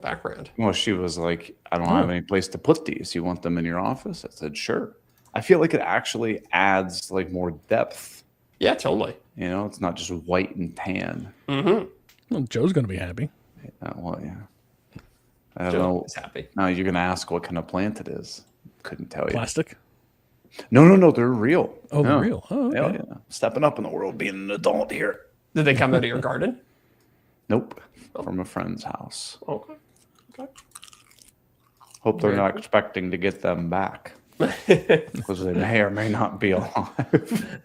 background. Well, she was like, I don't have any place to put these. You want them in your office? I said, sure. I feel like it actually adds like more depth. Yeah, totally. You know, it's not just white and tan. Mm-hmm. Well, Joe's going to be happy. Well, yeah. I don't Joe know. is happy. Now you're going to ask what kind of plant it is. Couldn't tell you. Plastic? No. They're real. Oh, they're real. Oh, okay. Hell yeah. Stepping up in the world, being an adult here. Did they come out of your garden? Nope. From a friend's house. Okay. Hope they're not expecting to get them back. Because they may or may not be alive.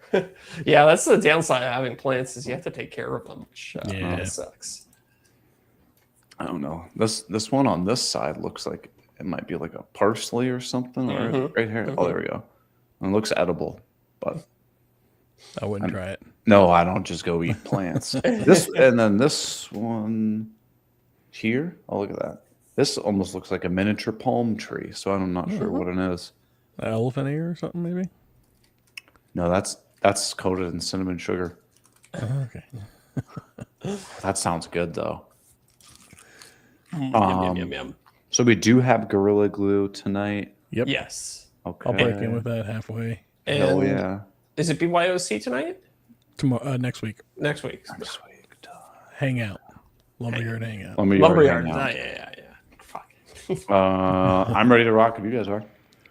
Yeah, that's the downside of having plants is you have to take care of them, which sucks. I don't know. This one on this side looks like it might be like a parsley or something. Or right here. Oh, there we go. It looks edible, but I wouldn't try it. No, I don't just go eat plants. And then this one here. Oh, look at that. This almost looks like a miniature palm tree. So I'm not sure what it is. Elephant ear or something, maybe? No, that's coated in cinnamon sugar. Okay. That sounds good though. Yum. So we do have Gorilla Glue tonight. Yep. Yes. Okay. I'll break in with that halfway. Oh yeah. Is it BYOC tonight? Tomorrow, next week. Next week. Hangout. Lumberyard hangout. Lumberyard. Yeah. Fuck. I'm ready to rock if you guys are.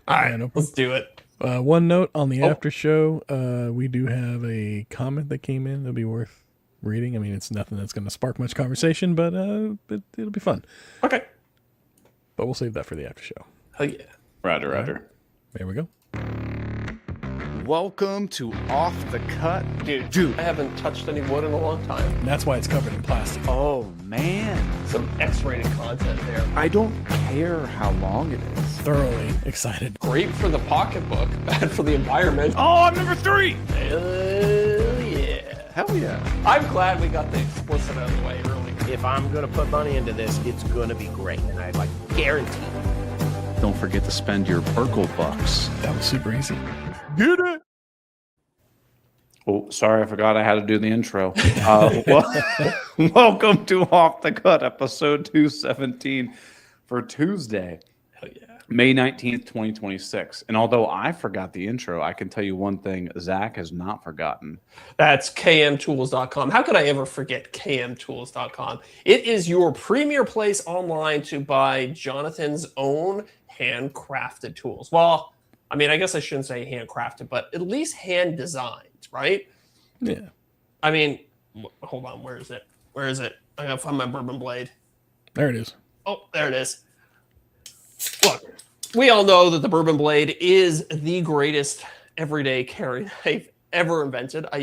All right, let's do it. One note on the after show, we do have a comment that came in that'll be worth reading. I mean, it's nothing that's going to spark much conversation, but it'll be fun. Okay. But we'll save that for the after show. Oh, yeah. Roger. Right. There we go. Welcome to Off the Cut. Dude, I haven't touched any wood in a long time. And that's why it's covered in plastic. Oh, man. Some X-rated content there. I don't care how long it is. Thoroughly excited. Great for the pocketbook, bad for the environment. Oh, I'm number 3. Hell yeah. Hell yeah. I'm glad we got the explicit out of the way early. If I'm going to put money into this, it's going to be great. And I guarantee it. Don't forget to spend your Burkle bucks. That was super easy. Get it. Oh, sorry, I forgot I had to do the intro. Welcome to Off the Cut, episode 217 for Tuesday, Hell yeah. May 19th, 2026. And although I forgot the intro, I can tell you one thing Zach has not forgotten. That's kmtools.com. How could I ever forget kmtools.com? It is your premier place online to buy Jonathan's own handcrafted tools. Well, I mean, I guess I shouldn't say handcrafted, but at least hand designed, right? Yeah. I mean, hold on. Where is it? I gotta find my bourbon blade. There it is. Oh, there it is. Look, we all know that the bourbon blade is the greatest everyday carry knife ever invented. I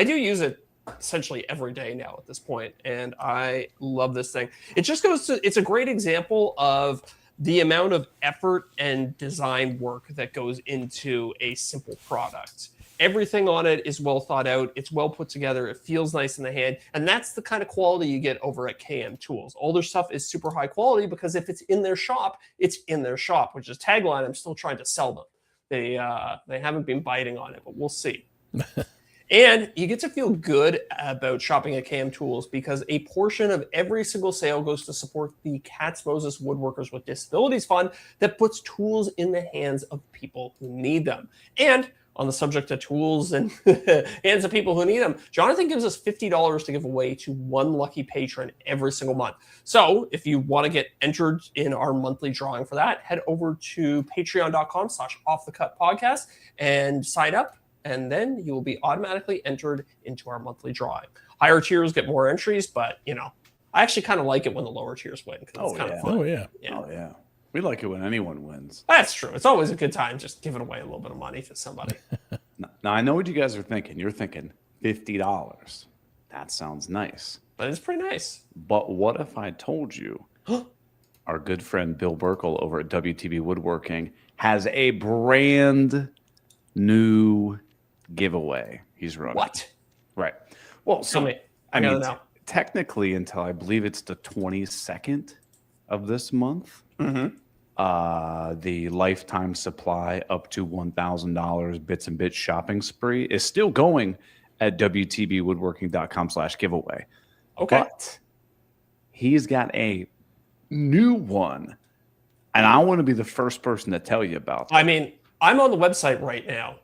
do use it essentially every day now at this point, and I love this thing. It just it's a great example of the amount of effort and design work that goes into a simple product. Everything on it is well thought out. It's well put together. It feels nice in the hand. And that's the kind of quality you get over at KM Tools. All their stuff is super high quality because if it's in their shop, it's in their shop, which is tagline I'm still trying to sell them. They haven't been biting on it, but we'll see. And you get to feel good about shopping at KM Tools because a portion of every single sale goes to support the Katz Moses Woodworkers with Disabilities Fund that puts tools in the hands of people who need them. And on the subject of tools and hands of people who need them, Jonathan gives us $50 to give away to one lucky patron every single month. So if you want to get entered in our monthly drawing for that, head over to patreon.com/offthecutpodcast and sign up. And then you will be automatically entered into our monthly drawing. Higher tiers get more entries, but, I actually kind of like it when the lower tiers win because it's kind of fun. Oh, yeah. Oh, yeah. We like it when anyone wins. That's true. It's always a good time just giving away a little bit of money to somebody. Now, I know what you guys are thinking. You're thinking $50. That sounds nice. But it's pretty nice. But what if I told you our good friend Bill Burkle over at WTB Woodworking has a brand new giveaway he's running? What? Right. Well, so I mean, know. Technically until I believe it's the 22nd of this month, the lifetime supply up to $1,000 bits and bits shopping spree is still going at WTBwoodworking.com/giveaway. Okay. But he's got a new one, and I want to be the first person to tell you about it. I mean, I'm on the website right now.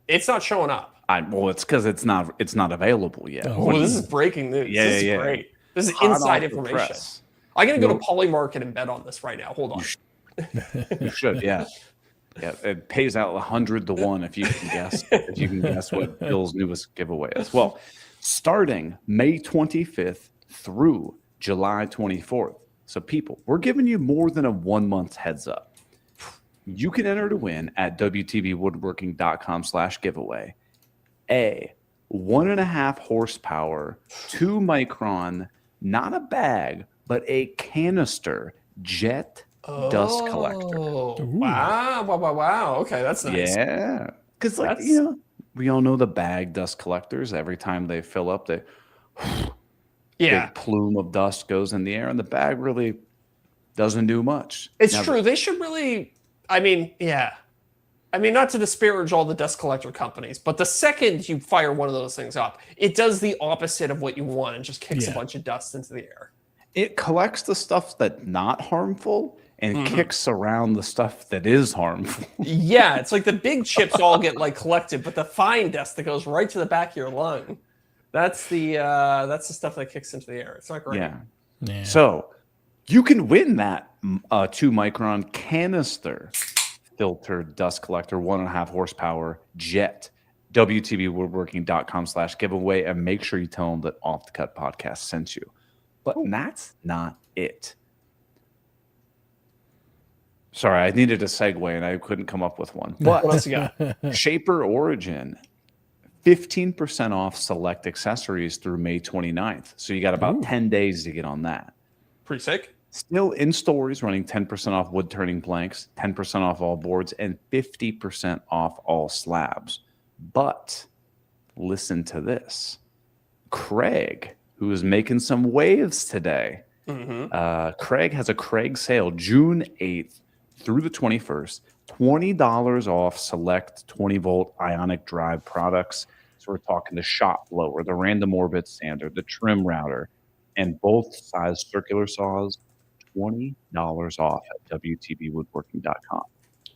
It's not showing up. Well, it's because it's not available yet. Oh, Well, this is breaking news. Yeah, This is yeah. great. This is Hot inside off the information. press. I'm going to go No. to Polymarket and bet on this right now. Hold on. You should, yeah. Yeah, it pays out 100 to 1 if you can guess. If you can guess what Bill's newest giveaway is. Well, starting May 25th through July 24th. So, people, we're giving you more than a 1 month heads up. You can enter to win at WTBWoodworking.com/giveaway a 1.5 horsepower, 2 micron, not a bag, but a canister jet dust collector. Oh, wow. Okay, that's nice. Yeah. Because, like, That's- you know, we all know the bag dust collectors. Every time they fill up, they Yeah, big plume of dust goes in the air, and the bag really doesn't do much. it's Now, true. They should really, I mean, yeah. I mean, not to disparage all the dust collector companies, but the second you fire one of those things up, it does the opposite of what you want and just kicks a Yeah. bunch of dust into the air. It collects the stuff that's not harmful and kicks around the stuff that is harmful. Yeah, it's like the big chips all get like collected, but the fine dust that goes right to the back of your lung, that's the stuff that kicks into the air. It's not great. Yeah. Yeah. So you can win that 2 micron canister filtered dust collector, 1.5 horsepower jet. WTBwoodworking.com/giveaway, and make sure you tell them that Off the Cut Podcast sent you. But that's not it. Sorry, I needed a segue and I couldn't come up with one. What But else you got? Shaper Origin, 15% off select accessories through May 29th. So you got about 10 days to get on that. Pretty sick. Still in stores running 10% off wood turning planks, 10% off all boards, and 50% off all slabs. But listen to this. Craig, who is making some waves today, Craig has a Craig sale June 8th through the 21st, $20 off select 20-volt ionic drive products. So we're talking the shop blower, the random orbit sander, the trim router, and both size circular saws, $20 off at WTBwoodworking.com.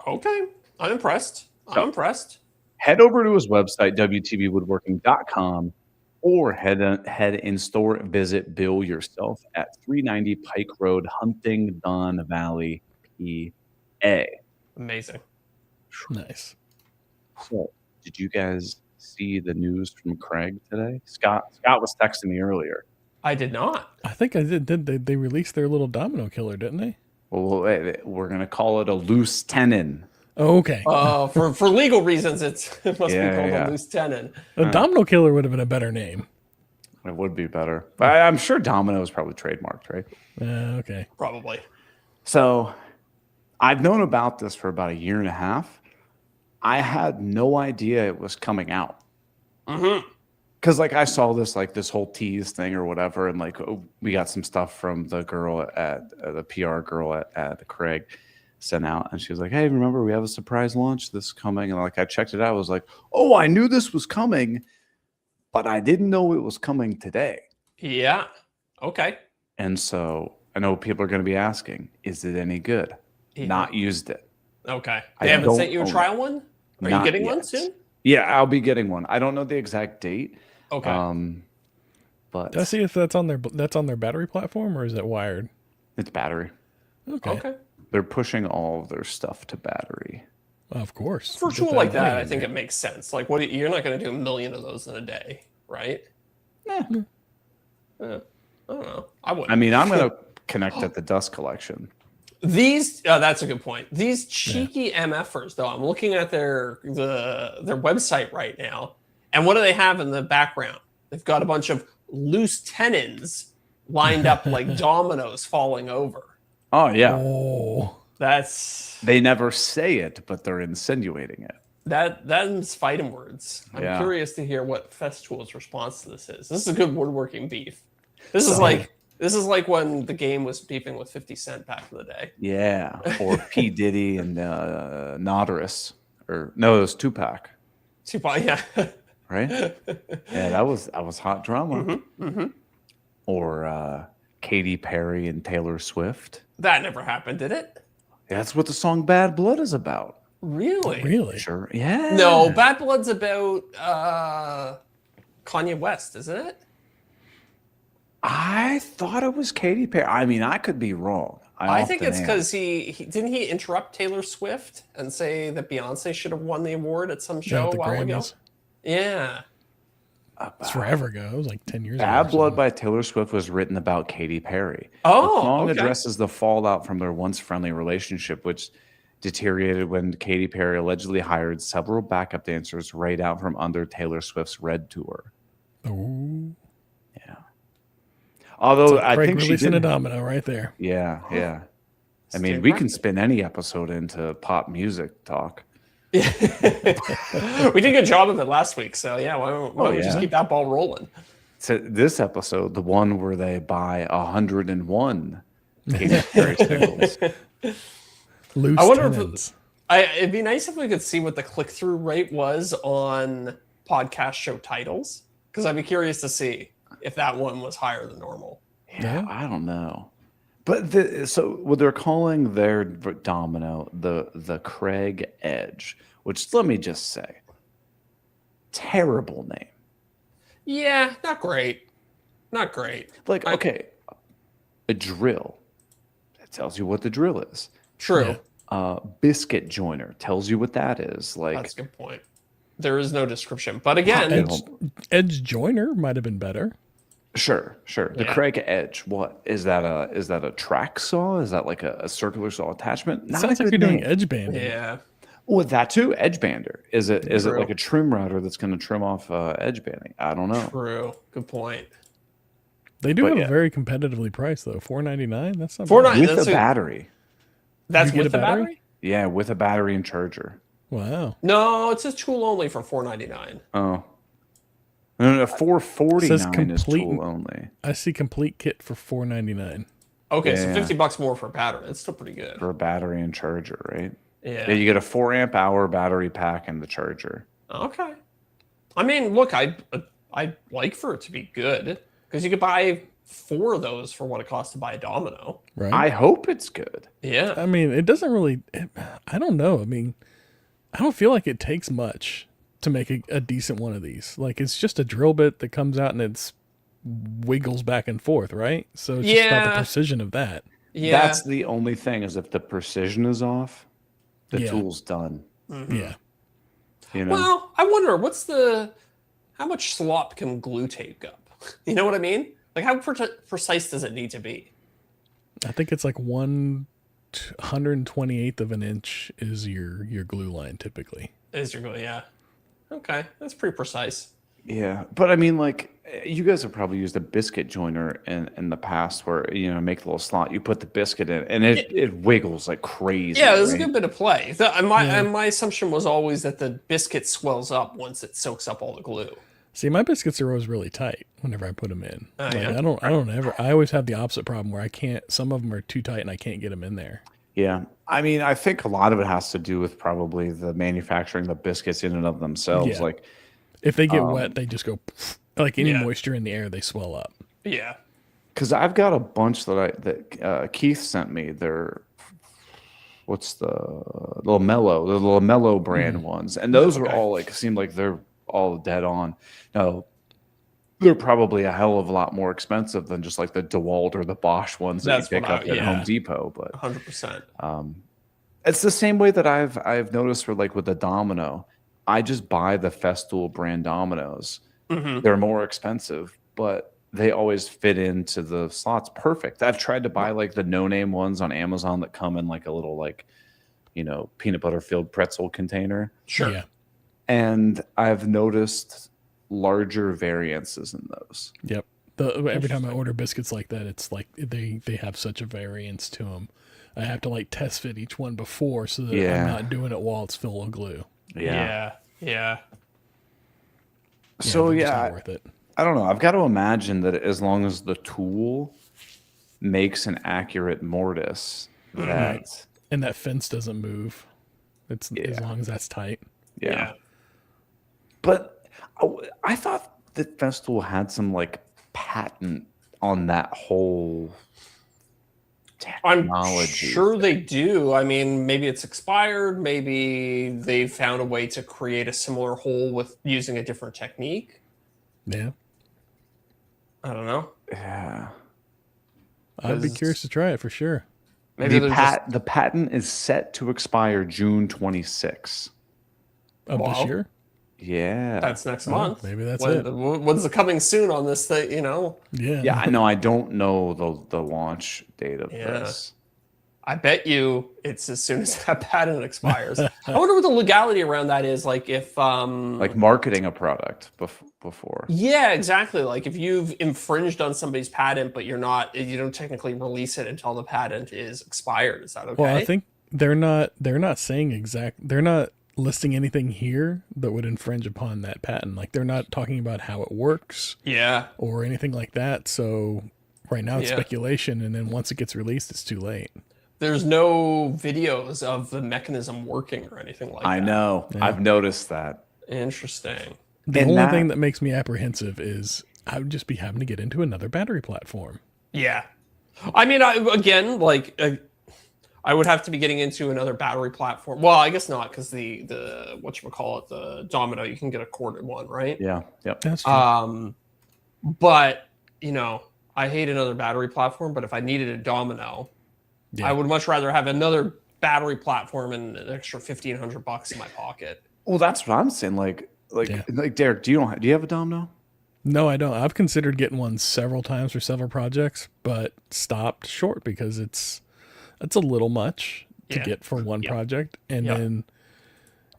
Okay, I'm impressed. I'm impressed. Head over to his website, WTBwoodworking.com, or head in store, visit Bill yourself at 390 Pike Road, Huntingdon Valley, PA. Amazing. Nice. So, did you guys see the news from Craig today? Scott was texting me earlier. I did not. I think I did. They released their little domino killer, didn't they? Well, we're going to call it a loose tenon. Oh, okay. For legal reasons, it must be Yeah, called yeah. a loose tenon. A domino killer would have been a better name. It would be better. But I'm sure Domino is probably trademarked, right? Okay. Probably. So I've known about this for about a year and a half. I had no idea it was coming out. Because like I saw this whole tease thing or whatever, and like we got some stuff from the girl at the PR girl at Craig sent out, and she was like, "Hey, remember we have a surprise launch this coming?" And like I checked it out, I was like, "Oh, I knew this was coming, but I didn't know it was coming today." Yeah. Okay. And so I know people are going to be asking, "Is it any good?" Yeah. Not used it. Okay. I They haven't don't sent you a own trial one? Are you Not getting one yet. soon? Yeah, I'll be getting one. I don't know the exact date. Okay. But Did I see if that's on their battery platform or is it wired? it's battery. Okay. Okay. They're pushing all of their stuff to battery. Of course. For a Get tool like money that, I in think there. it makes sense. Like, you're not going to do 1 million of those in a day, right? I don't know. I wouldn't. I mean, I'm going to connect at the dust collection. That's a good point. These cheeky MFers, though, I'm looking at their website right now, and what do they have in the background? They've got a bunch of loose tenons lined up like dominoes falling over. Oh, yeah. Oh. That's They never say it, but they're insinuating it. that's fighting words. I'm Yeah. curious to hear what Festool's response to this is. This is a good woodworking beef. This is like when the game was beefing with 50 Cent back in the day. Yeah. Or P. Diddy and Notorious. Or no, it was Tupac, Tupac, yeah. right? Yeah, that was hot drama. Or Katy Perry and Taylor Swift. That never happened, did it? That's what the song Bad Blood is about. Really? Really? Sure. Yeah. No, Bad Blood's about Kanye West, isn't it? I thought it was Katy Perry. I mean, I could be wrong. I think it's often am. because he didn't he interrupt Taylor Swift and say that Beyonce should have won the award at some show At a the while ago. Grammys. Yeah. It's forever ago. It was like 10 years ago. Bad or Blood something. by Taylor Swift was written about Katy Perry. Oh, the song okay. addresses the fallout from their once friendly relationship, which deteriorated when Katy Perry allegedly hired several backup dancers right out from under Taylor Swift's Red tour. Ooh. Yeah. Although I Craig think she releasing did. a domino right there. Yeah, yeah. I mean, Stay we can practiced. spin any episode into pop music talk. We did a good job of it last week, so yeah, why don't we just yeah. keep that ball rolling? So this episode, the one where they buy 101 Katy Perry singles. Loose I wonder if tendons. it'd be nice if we could see what the click-through rate was on podcast show titles, because I'd be curious to see if that one was higher than normal. Yeah, I don't know. But so what they're calling their domino the Craig Edge, which let me just say, terrible name. Yeah, not great. Not great. Like, okay, a drill. That tells you what the drill is. True. Biscuit joiner tells you what that is. Like, That's a good point. There is no description. But again, Edge Joiner might have been better. Sure. The Yeah. Craig Edge. What is that? Is that a track saw? Is that like a circular saw attachment? Not Sounds a like good you're doing name. edge banding. yeah. Well, that too. Edge bander. Is it True. like a trim router that's going to trim off edge banding? I don't know. True. Good point. They do But have yeah. a very competitively priced though. $4.99. That's not $4.99. bad. With That's a a- battery. That's You get with a the battery? battery? Yeah, with a battery and charger. Wow. No, it says tool only for $4.99. Oh. No, $4.49 Says is complete- tool only I see complete kit for $4.99. Okay, so Yeah. $50 more for a battery. That's still pretty good. for a battery and charger, right? Yeah. Yeah, you get a 4 amp hour battery pack and the charger. Okay. I mean, look, I'd like for it to be good because you could buy 4 of those for what it costs to buy a domino. Right. I hope it's good. Yeah. I mean, it doesn't really. I don't know. I mean, I don't feel like it takes much to make a decent one of these. Like, it's just a drill bit that comes out and it's wiggles back and forth, right? So it's just about the Yeah. precision of that. Yeah. That's the only thing is if the precision is off, the Yeah. tool's done. Yeah. You know? Well, I wonder how much slop can glue tape up? You know what I mean? Like, how precise does it need to be? I think it's like 1/128th of an inch is your glue line typically. Is your glue? Yeah. Okay, that's pretty precise. Yeah, but I mean, like, you guys have probably used a biscuit joiner in the past, where make a little slot, you put the biscuit in, and it wiggles like crazy. Yeah, there's right? a good bit of play. My assumption was always that the biscuit swells up once it soaks up all the glue. See, my biscuits are always really tight whenever I put them in. Oh, Like, yeah? I always have the opposite problem where I can't, some of them are too tight and I can't get them in there. Yeah, I mean, I think a lot of it has to do with probably the manufacturing the biscuits in and of themselves. Yeah. Like, If they get wet, they just go, like any Yeah. moisture in the air, they swell up. Yeah. because I've got a bunch that Keith sent me. They're what's the Lamello brand ones, and those are all like seem like they're all dead on. Now, they're probably a hell of a lot more expensive than just like the DeWalt or the Bosch ones that That's you pick what up at yeah. Home Depot. But 100%. it's the same way that I've noticed for like with the domino. I just buy the Festool brand dominoes. Mm-hmm. They're more expensive, but they always fit into the slots perfect. I've tried to buy like the no-name ones on Amazon that come in like a little like, peanut butter filled pretzel container. Sure. Yeah. And I've noticed larger variances in those. Yep. Every time I order biscuits like that, it's like they have such a variance to them. I have to like test fit each one before so that Yeah. I'm not doing it while it's full of glue. Yeah. Yeah. So they're just yeah, not worth it. I don't know. I've got to imagine that as long as the tool makes an accurate mortise, that And that fence doesn't move. It's as Yeah. long as that's tight. yeah. But I thought that Festool had some like patent on that whole I'm technology. sure they do. I mean, maybe it's expired. Maybe they found a way to create a similar hole with using a different technique. Yeah. I don't know. Yeah. I'd be 'Cause curious to try it for sure. maybe they're just The patent is set to expire June 26. Of this Wow. year? Yeah. that's next Oh, month. maybe that's When- it. When's the coming soon on this thing? You know, Yeah. Yeah, I know. I don't know the launch date of Yeah. this. I bet you it's as soon as that patent expires. I wonder what the legality around that is. Like if Like marketing a product before. yeah, exactly. Like if you've infringed on somebody's patent, but you don't technically release it until the patent is expired. Is that okay? Well, I think they're not saying they're not listing anything here that would infringe upon that patent. Like they're not talking about how it works yeah. or anything like that. So right now it's Yeah. speculation, and then once it gets released, it's too late. There's no videos of the mechanism working or anything like I that. know. Yeah. I've noticed that. Interesting. The And only that- thing that makes me apprehensive is I would just be having to get into another battery platform. Yeah. I mean, I would have to be getting into another battery platform. Well, I guess not, because the whatchamacallit, the Domino, you can get a corded one, right? Yeah. Yep. That's true. But I hate another battery platform. But if I needed a Domino, Yeah. I would much rather have another battery platform and an extra $1,500 in my pocket. Well, that's what I'm saying. Like Yeah. Derek, do you have a Domino? No, I don't. I've considered getting one several times for several projects, but stopped short because it's a little much to Yeah. get for one Yep. project, and Yep. then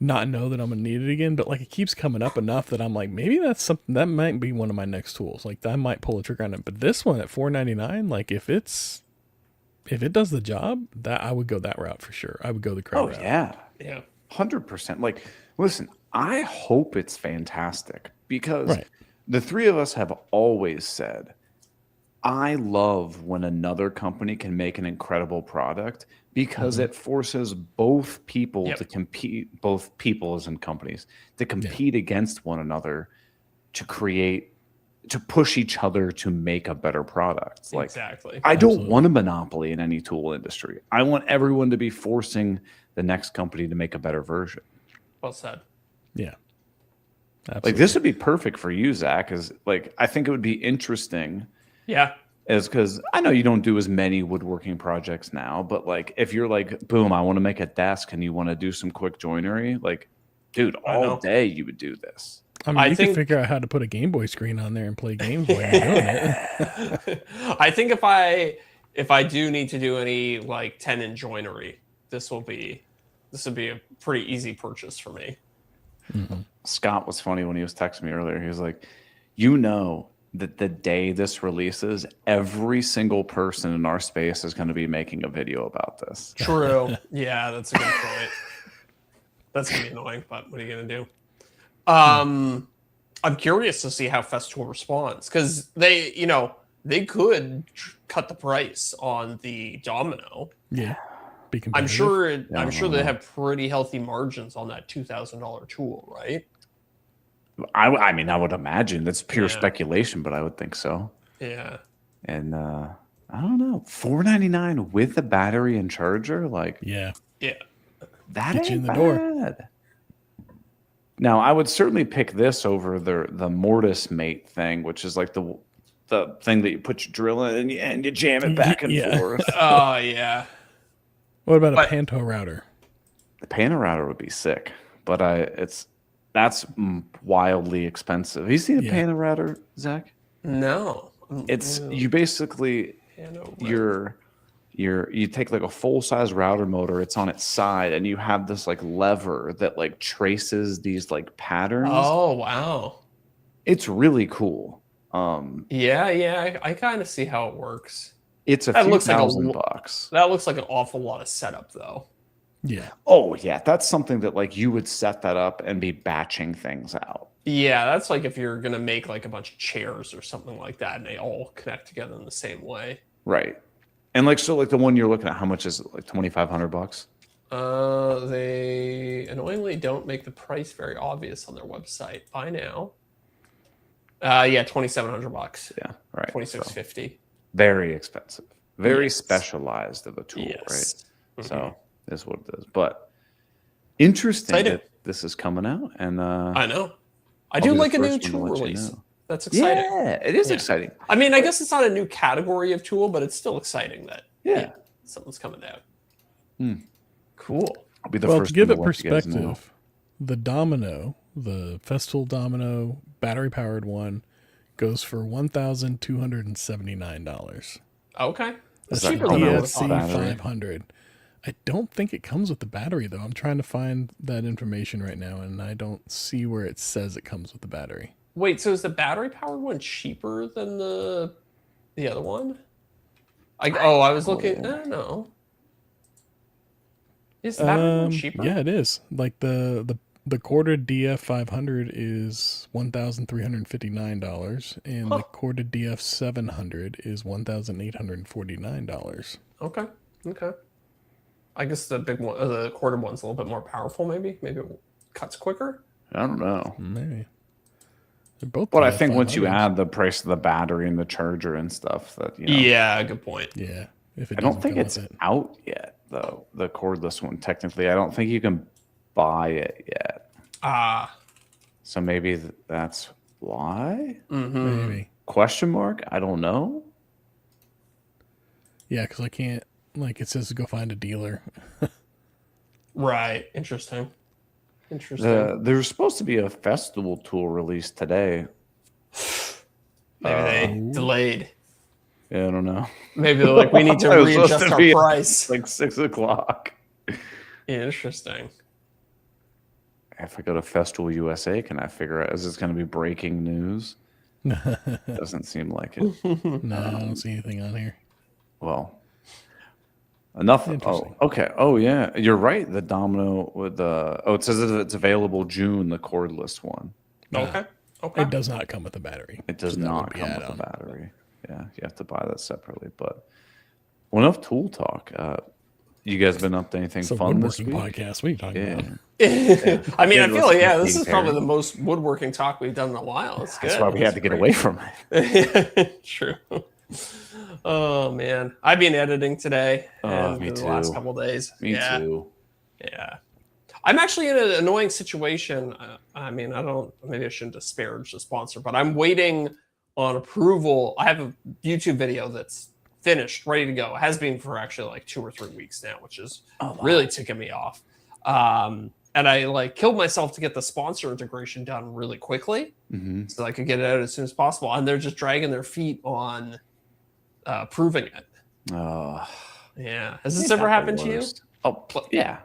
not know that I'm gonna need it again. But like it keeps coming up enough that I'm like, maybe that's something that might be one of my next tools. Like I might pull a trigger on it. But this one at $4.99, like if it does the job, that I would go that route for sure. I would go the Crow route. yeah. Yeah. 100%. Like, listen, I hope it's fantastic because Right. the three of us have always said, I love when another company can make an incredible product because it forces both people Yep. to compete, both people as in companies, to compete against one another to push each other to make a better product. Like, Exactly. I don't Absolutely. want a monopoly in any tool industry. I want everyone to be forcing the next company to make a better version. Well said. Yeah. Like Absolutely. this would be perfect for you, Zach. Is like I think it would be interesting, Yeah. is because I know you don't do as many woodworking projects now, but like if you're like, boom, I want to make a desk and you want to do some quick joinery, like, dude, I all know. day you would do this. I mean, I you think- can figure out how to put a Game Boy screen on there and play games while you're doing it. I think if I do need to do any like tenon joinery, this would be a pretty easy purchase for me. Scott was funny when he was texting me earlier. He was like, you know that the day this releases, every single person in our space is going to be making a video about this. True. Yeah, that's a good point. That's gonna be annoying, but what are you gonna do? I'm curious to see how Festool responds because they could cut the price on the Domino. Yeah. Be I'm competitive. sure they have pretty healthy margins on that $2,000 tool, right? I mean, I would imagine that's pure Yeah. speculation, but I would think so. Yeah. And I don't know, $4.99 with a battery and charger, like Yeah. Yeah. that Get you ain't in the door. bad. Now, I would certainly pick this over the Mortise Mate thing, which is like the thing that you put your drill in and you jam it back and Yeah. forth. Oh yeah. What about But- a Panto router? The Panda router would be sick, but that's wildly expensive. You seen a Yeah. Panda router, Zach? No. It's you basically you take like a full size router motor, it's on its side, and you have this like lever that like traces these like patterns. Oh wow. It's really cool. Yeah. I kind of see how it works. It's a That few looks like a $1,000. That looks like an awful lot of setup, though. Yeah. Oh yeah, that's something that like you would set that up and be batching things out. Yeah, that's like if you're gonna make like a bunch of chairs or something like that, and they all connect together in the same way. Right. And like so like the one you're looking at, how much is it? Like $2,500? They annoyingly don't make the price very obvious on their website. Buy now. Yeah, $2,700. Yeah, right. $2,650. So, very expensive. Very Yes. specialized of a tool, Yes. right? Mhm. So that's what it is. But interesting Exciting. that this is coming out, and I know. I I'll do be the like a new first one to tool let you release. know. That's exciting. Yeah, it is Yeah. exciting. I mean, I guess it's not a new category of tool, but it's still exciting that Yeah. something's coming out. Hmm. Cool. I'll be the Well, first to give one it to let you guys know. perspective, the Domino, the Festool Domino battery powered one, goes for $1,279. Okay. Does That's that cheaper come than I with would have DFC thought. battery? 500. I don't think it comes with the battery though. I'm trying to find that information right now, and I don't see where it says it comes with the battery. Wait, so is the battery powered one cheaper than the other one? I was looking. No. Is the battery one cheaper? Yeah, it is. Like the corded DF 500 is $1,359, and the corded DF 700 is $1,849. Okay. I guess the big one, the corded one's a little bit more powerful. Maybe it cuts quicker. I don't know. Maybe. They're both. But I DF think once you 500s. add the price of the battery and the charger and stuff, that Yeah, good point. Yeah. If it I don't doesn't think come it's with it. out yet though. The cordless one, technically, I don't think you can buy it yet. So maybe that's why? Maybe. Question mark? I don't know. Yeah, because I can't. Like it says to go find a dealer. Right. Interesting. There's supposed to be a festival tool release today. Maybe they delayed. Yeah, I don't know. Maybe they're like, we need to It was supposed readjust to our be at, price. like 6:00. Interesting. If I go to Festival USA, can I figure out, is this going to be breaking news? Doesn't seem like it. No, I don't see anything on here. Well, enough. Oh, Interesting. okay. Oh, yeah. You're right. The Domino with the, it says that it's available June, the cordless one. Okay. It does not come with a battery. It does So that would not be come with add-on. a battery. Yeah, you have to buy that separately. But well, enough tool talk. You guys been up to anything It's a fun this woodworking week? podcast. What are you talking Yeah. about? I mean, I feel like, Let's this keep is probably pairing. the most woodworking talk we've done in a while. It's good. That's why we had to get away from it. True. Oh, man. I've been editing today. Oh, me the too. last couple days. Me too. Yeah. I'm actually in an annoying situation. I mean, maybe I shouldn't disparage the sponsor, but I'm waiting on approval. I have a YouTube video that's finished, ready to go. It has been for actually like 2 or 3 weeks now, which is really ticking me off. And I killed myself to get the sponsor integration done really quickly so I could get it out as soon as possible. And they're just dragging their feet on proving it. Oh, Yeah. Has this ever happened to you? Oh, yeah.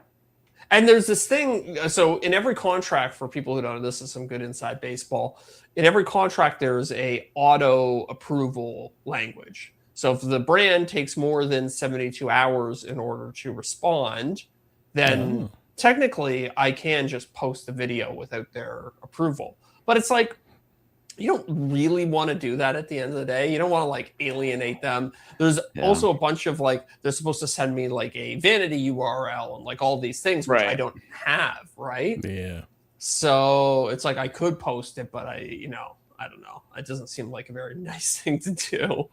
And there's this thing. So in every contract, for people who don't know, this is some good inside baseball. In every contract, there's a auto approval language. So if the brand takes more than 72 hours in order to respond, then technically I can just post the video without their approval. But it's like, you don't really want to do that at the end of the day. You don't want to alienate them. There's also a bunch of they're supposed to send me a vanity URL and all these things, which I don't have, right? Yeah. So it's I could post it, but I don't know. It doesn't seem like a very nice thing to do.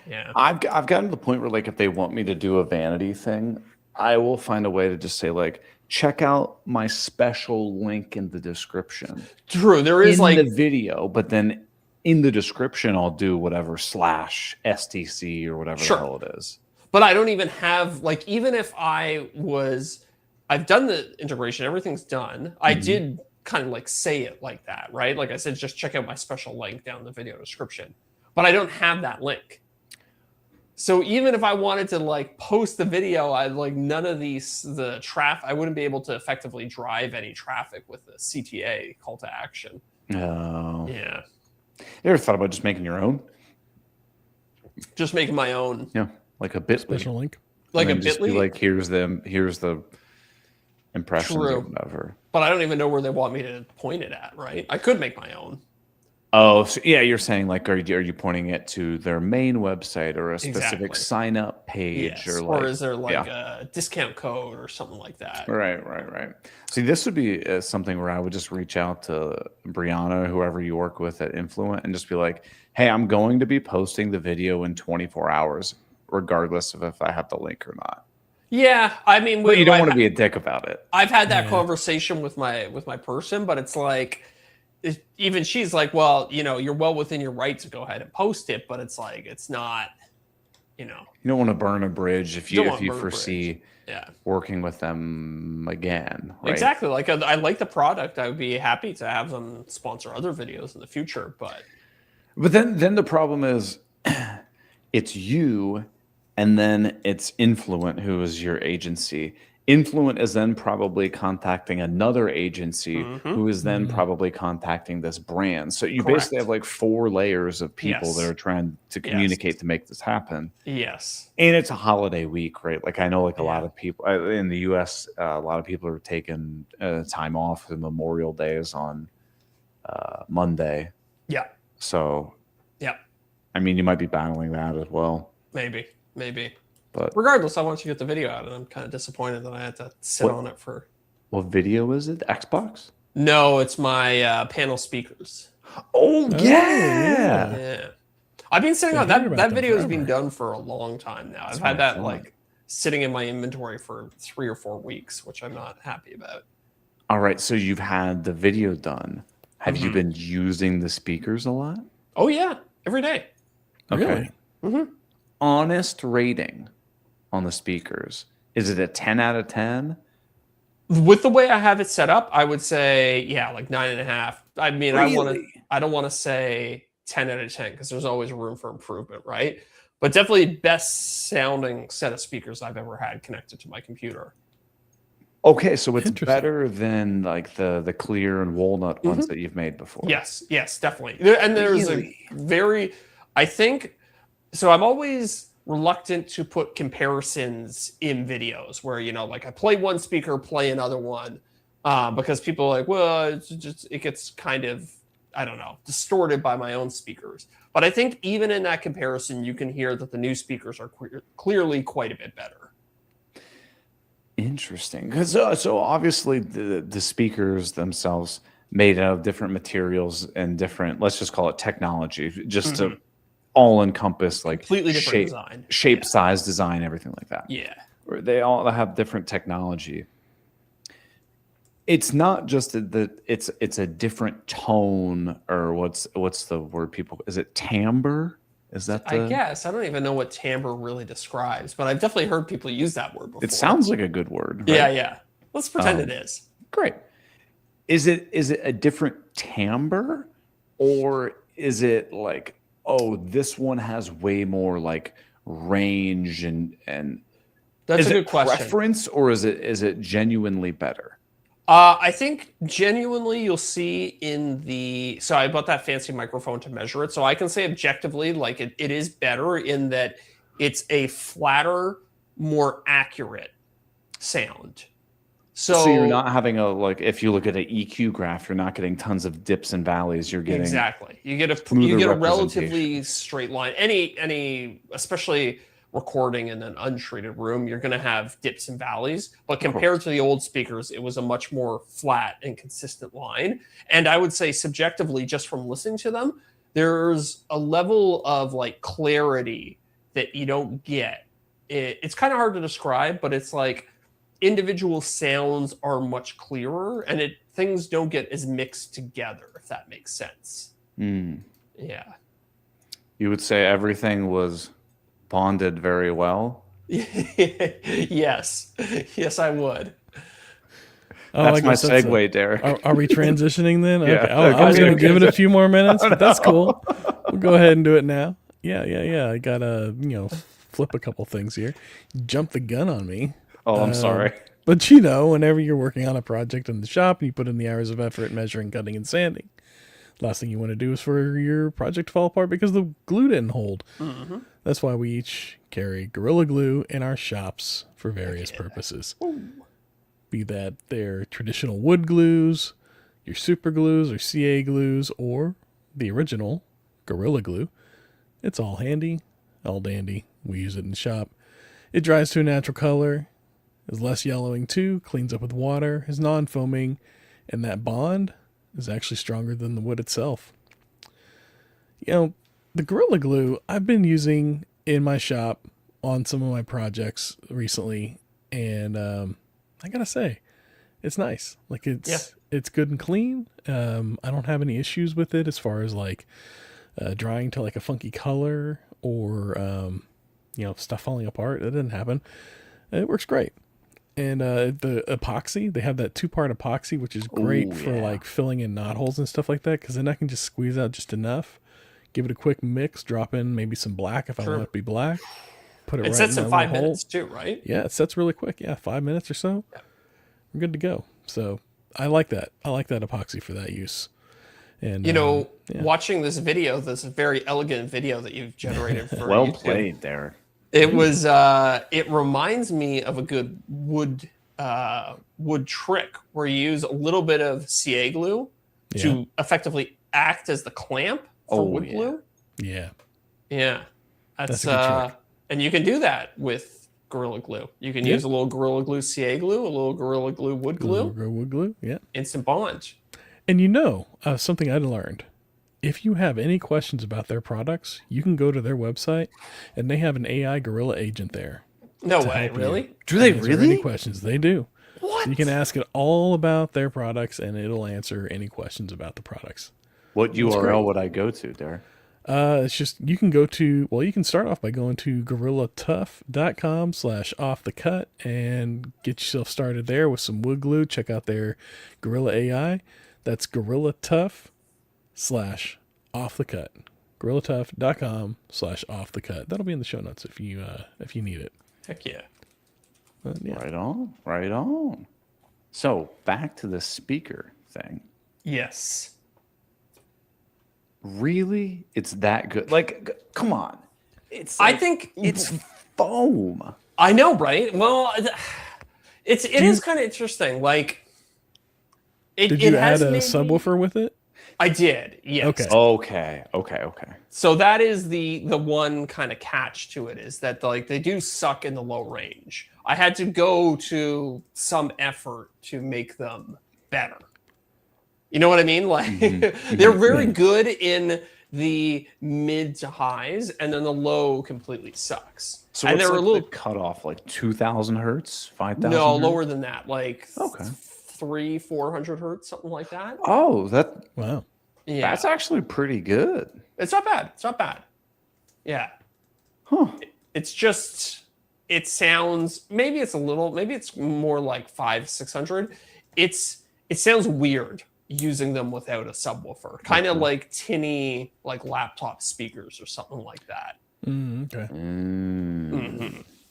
Yeah. I've gotten to the point where if they want me to do a vanity thing, I will find a way to just say check out my special link in the description. True. There is in the video, but then in the description I'll do whatever /STC or whatever the hell it is. But I don't even have even if I've done the integration, everything's done. I did kind of say it like that, right? Like I said, just check out my special link down in the video description. But I don't have that link. So even if I wanted to post the video, none of I wouldn't be able to effectively drive any traffic with the CTA call to action. Oh. Yeah. You ever thought about just making your own? Just making my own. Yeah. Like a Bitly. Special link. Like a just Bitly? Be here's the impressions or whatever. But I don't even know where they want me to point it at, right? I could make my own. Oh, so yeah, you're saying like, are you pointing it to their main website or a specific Exactly. sign up page Yes. or like, Or is there like yeah, a discount code or something like that? right. See, this would be something where I would just reach out to Brianna, whoever you work with at Influent, and just be like, hey, I'm going to be posting the video in 24 hours, regardless of if I have the link or not. Yeah, I mean, But you don't want to be a dick about it. I've had that Yeah. conversation with my person, but it's like even she's like, well, you're well within your right to go ahead and post it, but it's like it's not, You don't want to burn a bridge if Don't you want to burn a foresee yeah. working with them again, right? Exactly. Like I like the product. I would be happy to have them sponsor other videos in the future, but But then the problem is it's you and then it's Influent, who is your agency. Influent is then probably contacting another agency who is then probably contacting this brand. So you basically Correct. have like 4 layers of people that Yes. are trying to communicate to make this happen. yes. And it's a holiday week, right? Like I know like a lot Yeah. of people in the US, a lot of people are taking time off. The Memorial Day is on Monday. Yeah. So, Yeah. I mean, you might be battling that as well. Maybe. But Regardless, I want you to get the video out, and I'm kind of disappointed that I had to sit What- on it for. what video is it? Xbox? No, it's my panel speakers. Oh, yeah. Yeah. I've been sitting I on hear that. about That them video has been forever. done for a long time now. I've what had I that thought. like sitting in my inventory for 3 or 4 weeks, which I'm not happy about. All right. So you've had the video done. Have you been using the speakers a lot? Oh yeah, every day. Okay. Really? Honest rating on the speakers. Is it a 10 out of 10? With the way I have it set up, I would say like 9.5. I mean, Really? I don't want to say 10 out of 10 because there's always room for improvement, right? But definitely best sounding set of speakers I've ever had connected to my computer. Okay, so it's Interesting. better than like the clear and walnut ones that you've made before. Yes, definitely. And there's Really? I think, so I'm always reluctant to put comparisons in videos where, like I play one speaker, play another one, because people are like, well, it gets kind of, I don't know, distorted by my own speakers. But I think even in that comparison, you can hear that the new speakers are clearly quite a bit better. Interesting. Because so obviously the speakers themselves made out of different materials and different, let's just call it technology, just to all encompass like Completely different design. shape, size, design, everything like that. Yeah. Or they all have different technology. It's not just that it's a different tone, or what's the word people, is it timbre? Is that the, I guess. I don't even know what timbre really describes, but I've definitely heard people use that word before. it sounds like a good word, right? Yeah. Let's pretend it is. Great. Is it a different timbre, or is it like, oh, this one has way more like range and That's is a it good question. preference, or is it genuinely better? I think genuinely you'll see so I bought that fancy microphone to measure it. So I can say objectively, like it is better in that it's a flatter, more accurate sound. So you're not having if you look at an EQ graph, you're not getting tons of dips and valleys. You're getting exactly. You get smoother a relatively straight line. Any especially recording in an untreated room, you're going to have dips and valleys. But compared to the old speakers, it was a much more flat and consistent line. And I would say subjectively, just from listening to them, there's a level of like clarity that you don't get. It's kind of hard to describe, but it's like individual sounds are much clearer and things don't get as mixed together, if that makes sense. Yeah. You would say everything was bonded very well. Yes, I would. Oh, That's I my guess that's segue, Derek. Are we transitioning then? Yeah. Okay. I was Okay, going to give it a okay. few more minutes, but that's cool. We'll go ahead and do it now. Yeah. I got to, flip a couple things here. Jump the gun on me. Oh, I'm sorry. But whenever you're working on a project in the shop and you put in the hours of effort measuring, cutting, and sanding, last thing you want to do is for your project to fall apart because the glue didn't hold. That's why we each carry Gorilla Glue in our shops for various purposes. Be that they're traditional wood glues, your super glues or CA glues, or the original Gorilla Glue. It's all handy, all dandy. We use it in the shop. It dries to a natural color, is less yellowing too, cleans up with water, is non-foaming, and that bond is actually stronger than the wood itself. You know, the Gorilla Glue I've been using in my shop on some of my projects recently, and I gotta say, it's nice. Like it's good and clean. I don't have any issues with it as far as like drying to like a funky color or stuff falling apart. That didn't happen. It works great. And the epoxy, they have that 2-part epoxy, which is great for like filling in knot holes and stuff like that, because then I can just squeeze out just enough, give it a quick mix, drop in maybe some black if I want it to be black, put it right sets in in my 5 hole. minutes too, right? Yeah, it sets really quick. Yeah, 5 minutes or so. Yeah. We're good to go. So I like that. I like that epoxy for that use. And watching this video, this very elegant video that you've generated for well YouTube, played, Deric. it was it reminds me of a good wood trick where you use a little bit of CA glue to effectively act as the clamp for wood glue. Yeah. Yeah. That's a good trick. And you can do that with Gorilla Glue. You can use a little Gorilla Glue CA glue, a little Gorilla Glue wood glue. Wood glue, yeah. Instant bond. And something I learned. If you have any questions about their products, you can go to their website, and they have an AI Gorilla agent there. No way, really? Do they Answer really? any questions? They do. What? So you can ask it all about their products, and it'll answer any questions about the products. What URL would I go to, Deric? It's just, you can you can start off by going to gorillatough.com/offthecut and get yourself started there with some wood glue. Check out their Gorilla AI. That's gorillatough/offthecut. gorillatough.com/offthecut. That'll be in the show notes if you need it. Heck yeah. Yeah. Right on. So back to the speaker thing. Yes. Really? It's that good? Like, come on. I think it's foam. I know, right? Well, it is kind of interesting. Like, did you add a subwoofer with it? I did. Yes. Okay. So that is the one kind of catch to it, is that like they do suck in the low range. I had to go to some effort to make them better. You know what I mean? Like they're very good in the mid to highs, and then the low completely sucks. So and they're a little cut off, like 2,000 hertz, 5,000. No, hertz? lower than that, like 300-400 hertz, something like that. Oh, wow. Yeah, that's actually pretty good. It's not bad. It's not bad. Yeah. Huh. It's just, it sounds, maybe it's more like 500-600. It sounds weird using them without a subwoofer, kind of like tinny, like laptop speakers or something like that. Okay.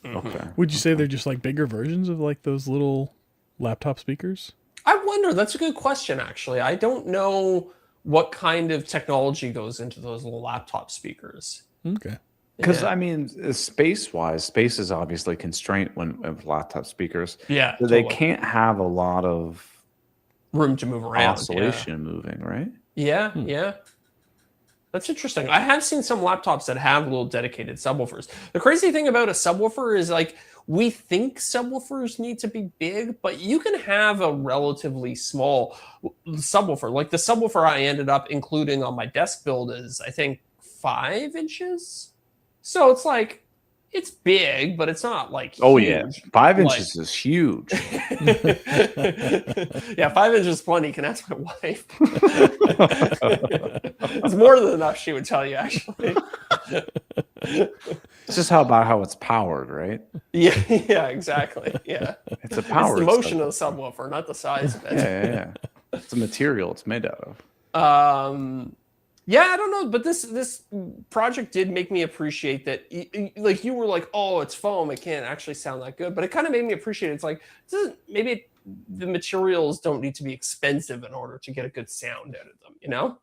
Okay. Would you say they're just like bigger versions of like those little laptop speakers? I wonder. That's a good question, actually. I don't know what kind of technology goes into those little laptop speakers. Okay. Because I mean, space-wise, space is obviously constraint with laptop speakers. Yeah, so they can't have a lot of room to move around, oscillation moving, right? Yeah, yeah. That's interesting. I have seen some laptops that have little dedicated subwoofers. The crazy thing about a subwoofer is like we think subwoofers need to be big, but you can have a relatively small subwoofer. Like the subwoofer I ended up including on my desk build is, I think, 5 inches. So it's like, it's big, but it's not like huge. Oh yeah, 5 inches is huge. Yeah, 5 inches is plenty. You can ask my wife. It's more than enough, she would tell you, actually. It's just about how it's powered, right? Yeah, exactly. Yeah. It's a power. It's the motion of the subwoofer, not the size of it. Yeah. It's the material it's made out of. Yeah, I don't know, but this project did make me appreciate that. Like you were like, oh, it's foam, it can't actually sound that good, but it kind of made me appreciate it. It's like maybe the materials don't need to be expensive in order to get a good sound out of them, you know?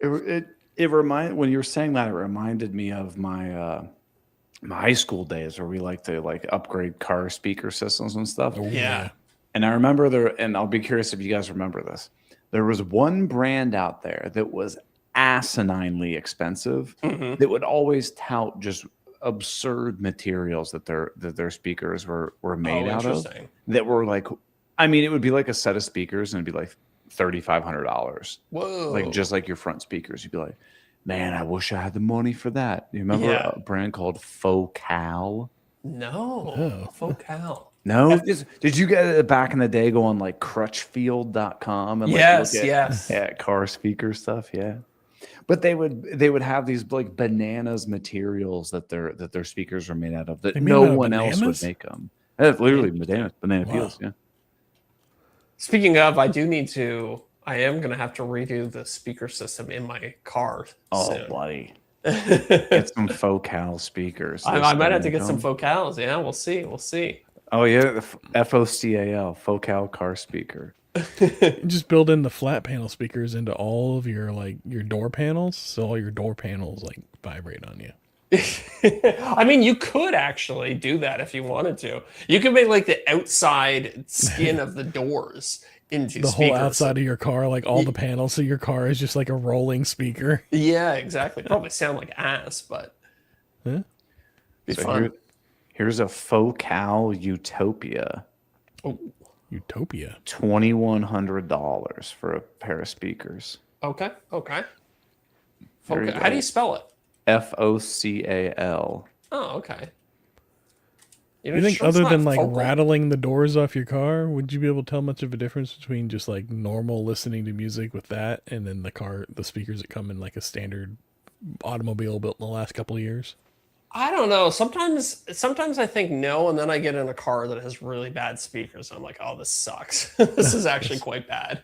When you were saying that, it reminded me of my my high school days where we like to upgrade car speaker systems and stuff. Yeah. And I remember and I'll be curious if you guys remember this. There was one brand out there that was asininely expensive that would always tout just absurd materials that their speakers were made out of. That were like, I mean, it would be like a set of speakers and it'd be like $3,500. Whoa! Like just like your front speakers, you'd be like, man, I wish I had the money for that. You remember a brand called Focal? No, Focal. No, did you get it back in the day? Go on like Crutchfield.com and like look at car speaker stuff? Yeah, but they would have these like bananas materials that their speakers are made out of that no one else would make them. It's literally banana peels. Yeah. Speaking of, I am going to have to redo the speaker system in my car. Oh, buddy. Get some Focal speakers. I might have to get some Focals. Yeah, we'll see. Oh, yeah. The Focal, Focal car speaker. Just build in the flat panel speakers into all of your door panels. So all your door panels like vibrate on you. I mean, you could actually do that if you wanted to. You could make like the outside skin of the doors into the whole outside of your car, like all the panels of your car is just like a rolling speaker. Yeah, exactly. Probably sound like ass, but be fun. Here's a Focal Utopia. Oh, Utopia. $2,100 for a pair of speakers. Okay. How do you spell it? Focal. Oh, okay. You think other than like rattling the doors off your car, would you be able to tell much of a difference between just like normal listening to music with that and then the speakers that come in like a standard automobile built in the last couple of years? I don't know. Sometimes I think no, and then I get in a car that has really bad speakers. I'm like, oh, this sucks. This is actually quite bad.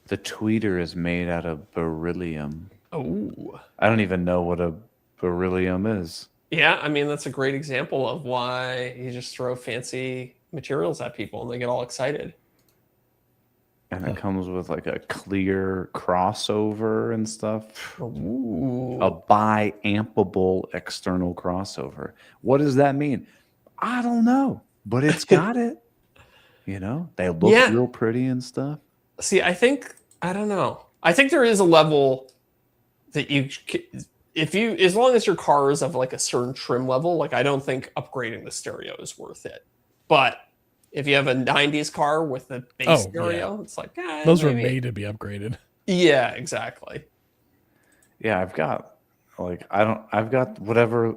The tweeter is made out of beryllium. Oh. I don't even know what a beryllium is. Yeah, I mean, that's a great example of why you just throw fancy materials at people and they get all excited. And it comes with like a clear crossover and stuff. Ooh. A bi-ampable external crossover. What does that mean? I don't know, but it's got it. You know, they look real pretty and stuff. See, I don't know. I think there is a level that as long as your car is of like a certain trim level, like I don't think upgrading the stereo is worth it. But if you have a 90s car with a bass stereo, it's like, those were made to be upgraded. Yeah, exactly. Yeah, I've got whatever.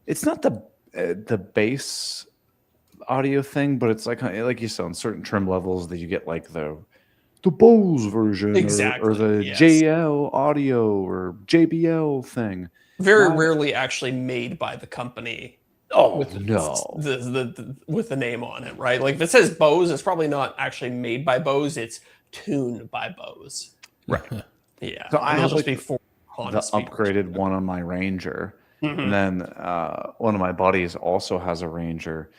It's not the bass audio thing, but it's like you said, on certain trim levels that you get like the Bose version or the JL audio or JBL thing. Very rarely actually made by the company. Oh, with the name on it, right? Like if it says Bose, it's probably not actually made by Bose. It's tuned by Bose. Right. Yeah. So I have like the speakers. upgraded one on my Ranger. Mm-hmm. And then one of my buddies also has a Ranger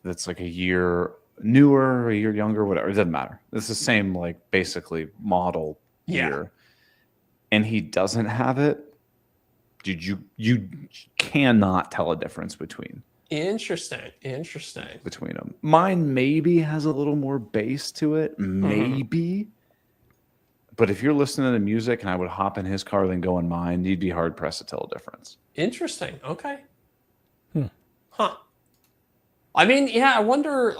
that's like a year newer, a year younger, whatever. It doesn't matter. It's the same, like basically model year. And he doesn't have it. Dude, you cannot tell a difference between. Interesting. Between them. Mine maybe has a little more bass to it. Maybe. But if you're listening to music and I would hop in his car then go in mine, you'd be hard pressed to tell a difference. Interesting. Okay. Huh. I mean, yeah, I wonder,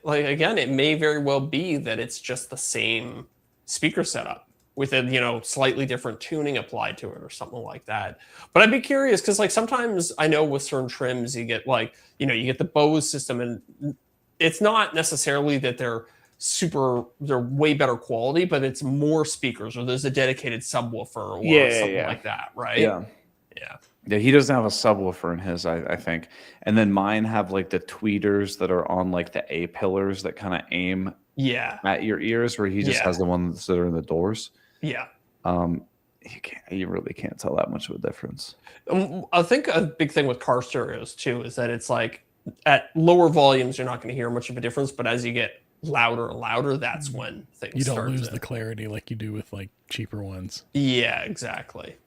again, it may very well be that it's just the same speaker setup with a, slightly different tuning applied to it or something like that. But I'd be curious because like sometimes I know with certain trims you get like, you get the Bose system and it's not necessarily that they're way better quality, but it's more speakers or there's a dedicated subwoofer or something like that, right? Yeah. Yeah, he doesn't have a subwoofer in his, I think. And then mine have like the tweeters that are on like the A pillars that kind of aim at your ears, where he just has the ones that are in the doors. Yeah. You really can't tell that much of a difference. I think a big thing with car stereos too is that it's like at lower volumes, you're not going to hear much of a difference, but as you get louder and louder, that's when things you don't lose the clarity like you do with like cheaper ones. Yeah, exactly.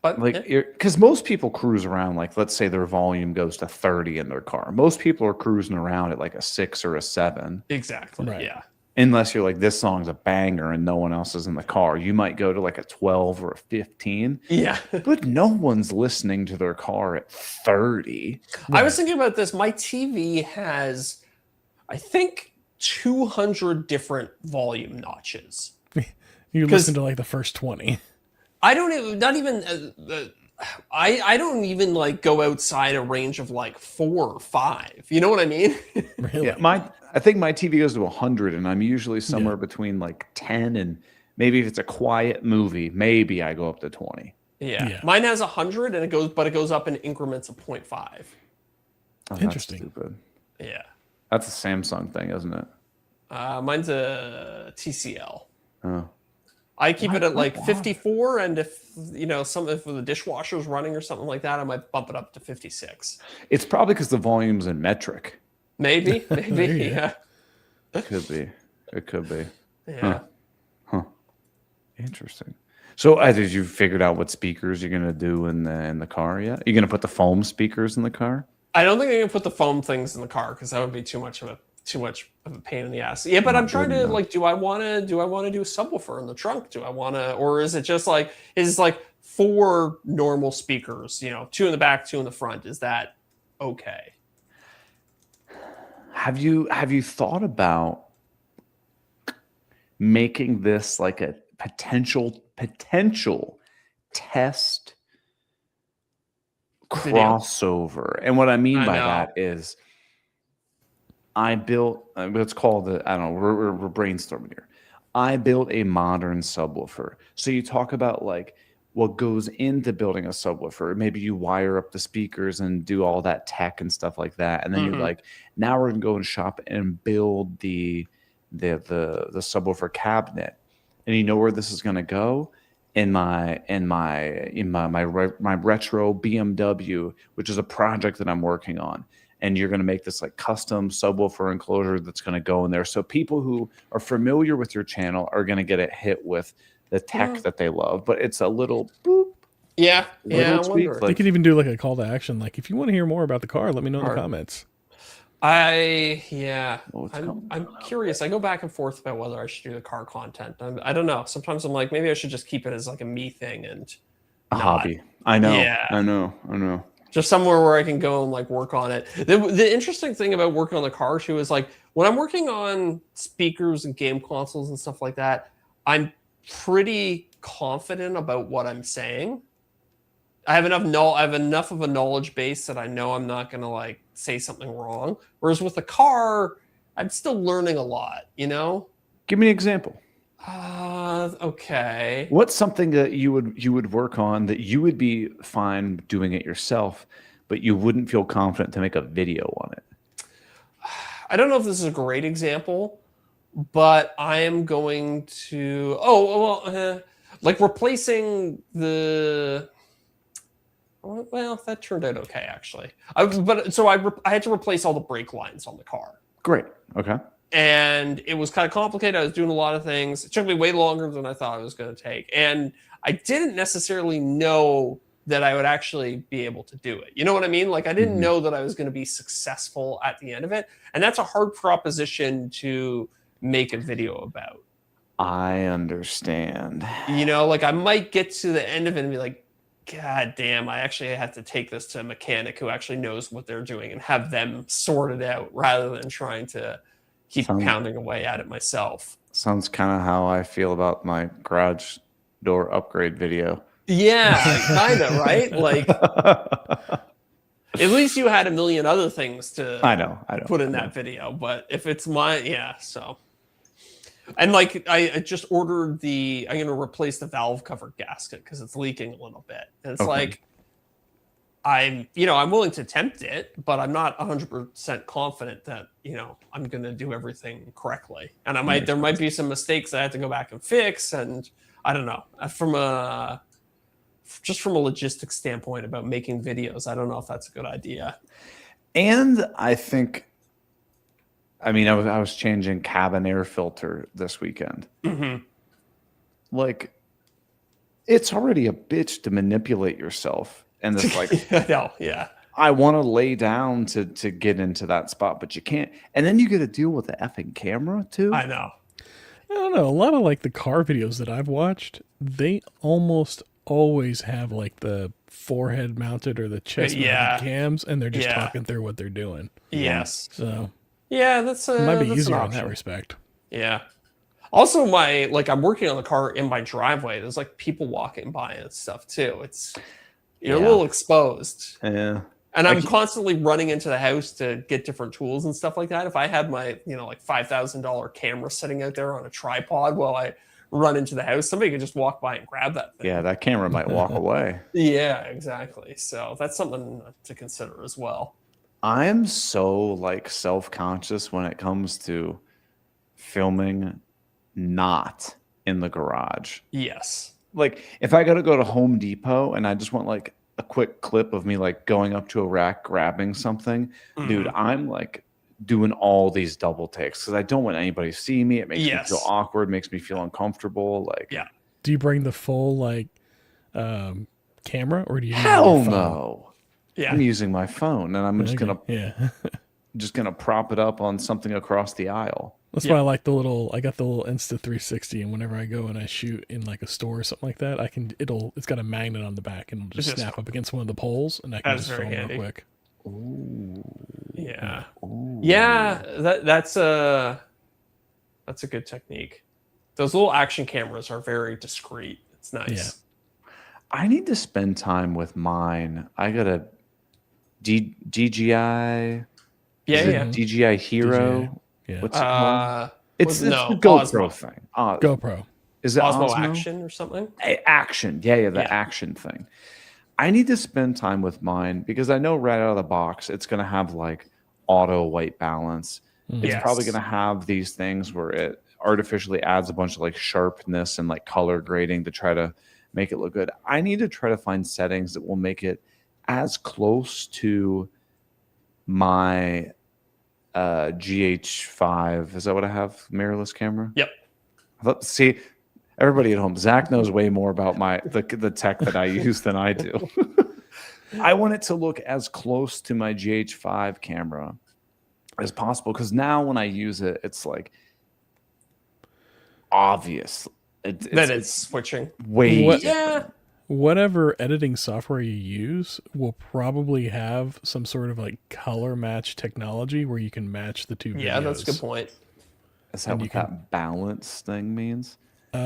But like, because most people cruise around, like, let's say their volume goes to 30 in their car. Most people are cruising around at like a 6 or a 7. Exactly. Right. Yeah. Unless you're like, this song's a banger and no one else is in the car. You might go to like a 12 or a 15. Yeah. But no one's listening to their car at 30. I was thinking about this. My TV has, I think, 200 different volume notches. You listen to like the first 20. I don't even, not even, I don't even like go outside a range of like 4 or 5. You know what I mean? Really? Yeah, I think my TV goes to 100, and I'm usually somewhere between like 10 and maybe if it's a quiet movie, maybe I go up to 20. Yeah. Mine has 100, and it goes up in increments of 0.5. Oh, that's Interesting. stupid. Yeah. That's a Samsung thing, isn't it? Mine's a TCL. Oh. I keep it at like 54, and if if the dishwasher's running or something like that, I might bump it up to 56. It's probably because the volume's in metric. Maybe, Yeah. It could be. It could be. Yeah. Huh. Interesting. So, did you figured out what speakers you're gonna do in the car yet? You're gonna put the foam speakers in the car? I don't think I can put the foam things in the car because that would be too much of a pain in the ass. Yeah, but I'm trying to like, do I want to do a subwoofer in the trunk? Or is it just like 4 normal speakers? 2 in the back, 2 in the front. Is that okay? Have you thought about making this like a potential test crossover? And what I mean by that is I built let's call it, I don't know, we're brainstorming here. I built a modern subwoofer. So you talk about like what goes into building a subwoofer. Maybe you wire up the speakers and do all that tech and stuff like that. And then you're like, now we're gonna go and shop and build the subwoofer cabinet. And you know where this is gonna go? In my retro BMW, which is a project that I'm working on. And you're going to make this like custom subwoofer enclosure that's going to go in there. So people who are familiar with your channel are going to get it hit with the tech that they love. But it's a little boop. Yeah. I tweak, wonder. They could even do like a call to action. Like, if you want to hear more about the car, let me know in the comments. I'm curious. I go back and forth about whether I should do the car content. I don't know. Sometimes I'm like, maybe I should just keep it as like a me thing and a hobby. I know. Yeah. I know. Just somewhere where I can go and like work on it. The interesting thing about working on the car too is like when I'm working on speakers and game consoles and stuff like that, I'm pretty confident about what I'm saying. I have enough of a knowledge base that I know I'm not going to like say something wrong. Whereas with a car, I'm still learning a lot, Give me an example. Okay. What's something that you would work on that you would be fine doing it yourself, but you wouldn't feel confident to make a video on it? I don't know if this is a great example, but I am going to like replacing the. Well, that turned out okay actually. I had to replace all the brake lines on the car. Great. Okay. And it was kind of complicated. I was doing a lot of things. It took me way longer than I thought it was going to take. And I didn't necessarily know that I would actually be able to do it. You know what I mean? Like, I didn't know that I was going to be successful at the end of it. And that's a hard proposition to make a video about. I understand. Like I might get to the end of it and be like, God damn, I actually have to take this to a mechanic who actually knows what they're doing and have them sort it out rather than trying to keep pounding away at it myself. Sounds kind of how I feel about my garage door upgrade video. Yeah, kind of, right? Like, at least you had a million other things to I know put in that video. But if it's so. And like, I just ordered I'm going to replace the valve cover gasket because it's leaking a little bit. And it's like, I'm willing to attempt it, but I'm not 100% confident that, I'm going to do everything correctly. And there might be some mistakes that I have to go back and fix. And I don't know, from a logistics standpoint about making videos, I don't know if that's a good idea. And I think, I was changing cabin air filter this weekend. Mm-hmm. Like, it's already a bitch to manipulate yourself. And it's like, I want to lay down to get into that spot, but you can't. And then you get to deal with the effing camera too. I know. I don't know. A lot of like the car videos that I've watched, they almost always have like the forehead mounted or the chest mounted cams, and they're just talking through what they're doing. Yes. So Yeah, that's it might be that's an easier in option. that respect. Yeah. Also, I'm working on the car in my driveway. There's like people walking by and stuff too. You're a little exposed. Yeah. And I'm constantly running into the house to get different tools and stuff like that. If I had my, like $5,000 camera sitting out there on a tripod while I run into the house, somebody could just walk by and grab that thing. Yeah, that camera might walk away. Yeah, exactly. So that's something to consider as well. I am so like self-conscious when it comes to filming not in the garage. Yes. Like if I got to go to Home Depot and I just want like a quick clip of me like going up to a rack grabbing something, dude, I'm like doing all these double takes because I don't want anybody to see me. It makes me feel awkward, makes me feel uncomfortable. Like, do you bring the full like camera, or do you? Hell no. Yeah, I'm using my phone, and I'm just gonna just gonna prop it up on something across the aisle. That's why I like I got the little Insta360, and whenever I go and I shoot in like a store or something like that, it's got a magnet on the back, and it'll just snap up against one of the poles, and I can just film real quick. Ooh. Yeah. Ooh. Yeah, that's a good technique. Those little action cameras are very discreet. It's nice. Yeah. I need to spend time with mine. I got a DJI. DJI Hero. DJI. Yeah. What's it called? It's the GoPro Osmo thing. GoPro. Is it Osmo Osmo? Action or something? Action. Yeah, the action thing. I need to spend time with mine because I know right out of the box it's going to have like auto white balance. It's probably going to have these things where it artificially adds a bunch of like sharpness and like color grading to try to make it look good. I need to try to find settings that will make it as close to my GH5. Is that what I have? Mirrorless camera? Yep. See, everybody at home, Zach knows way more about the tech that I use than I do. I want it to look as close to my GH5 camera as possible because now when I use it, it's like obvious. It's switching. Way whatever editing software you use will probably have some sort of like color match technology where you can match the two videos. Yeah, that's a good point. Is that what that balance thing means? I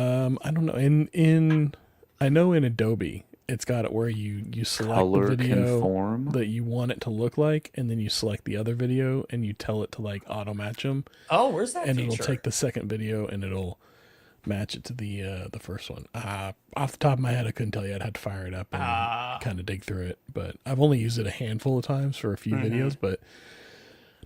don't know. I know in Adobe, it's got it where you select color the video conform that you want it to look like, and then you select the other video and you tell it to like auto match them. Oh, where's that and feature? It'll take the second video and it'll match it to the first one. Off the top of my head, I couldn't tell you. I'd have to fire it up and kind of dig through it. But I've only used it a handful of times for a few videos. But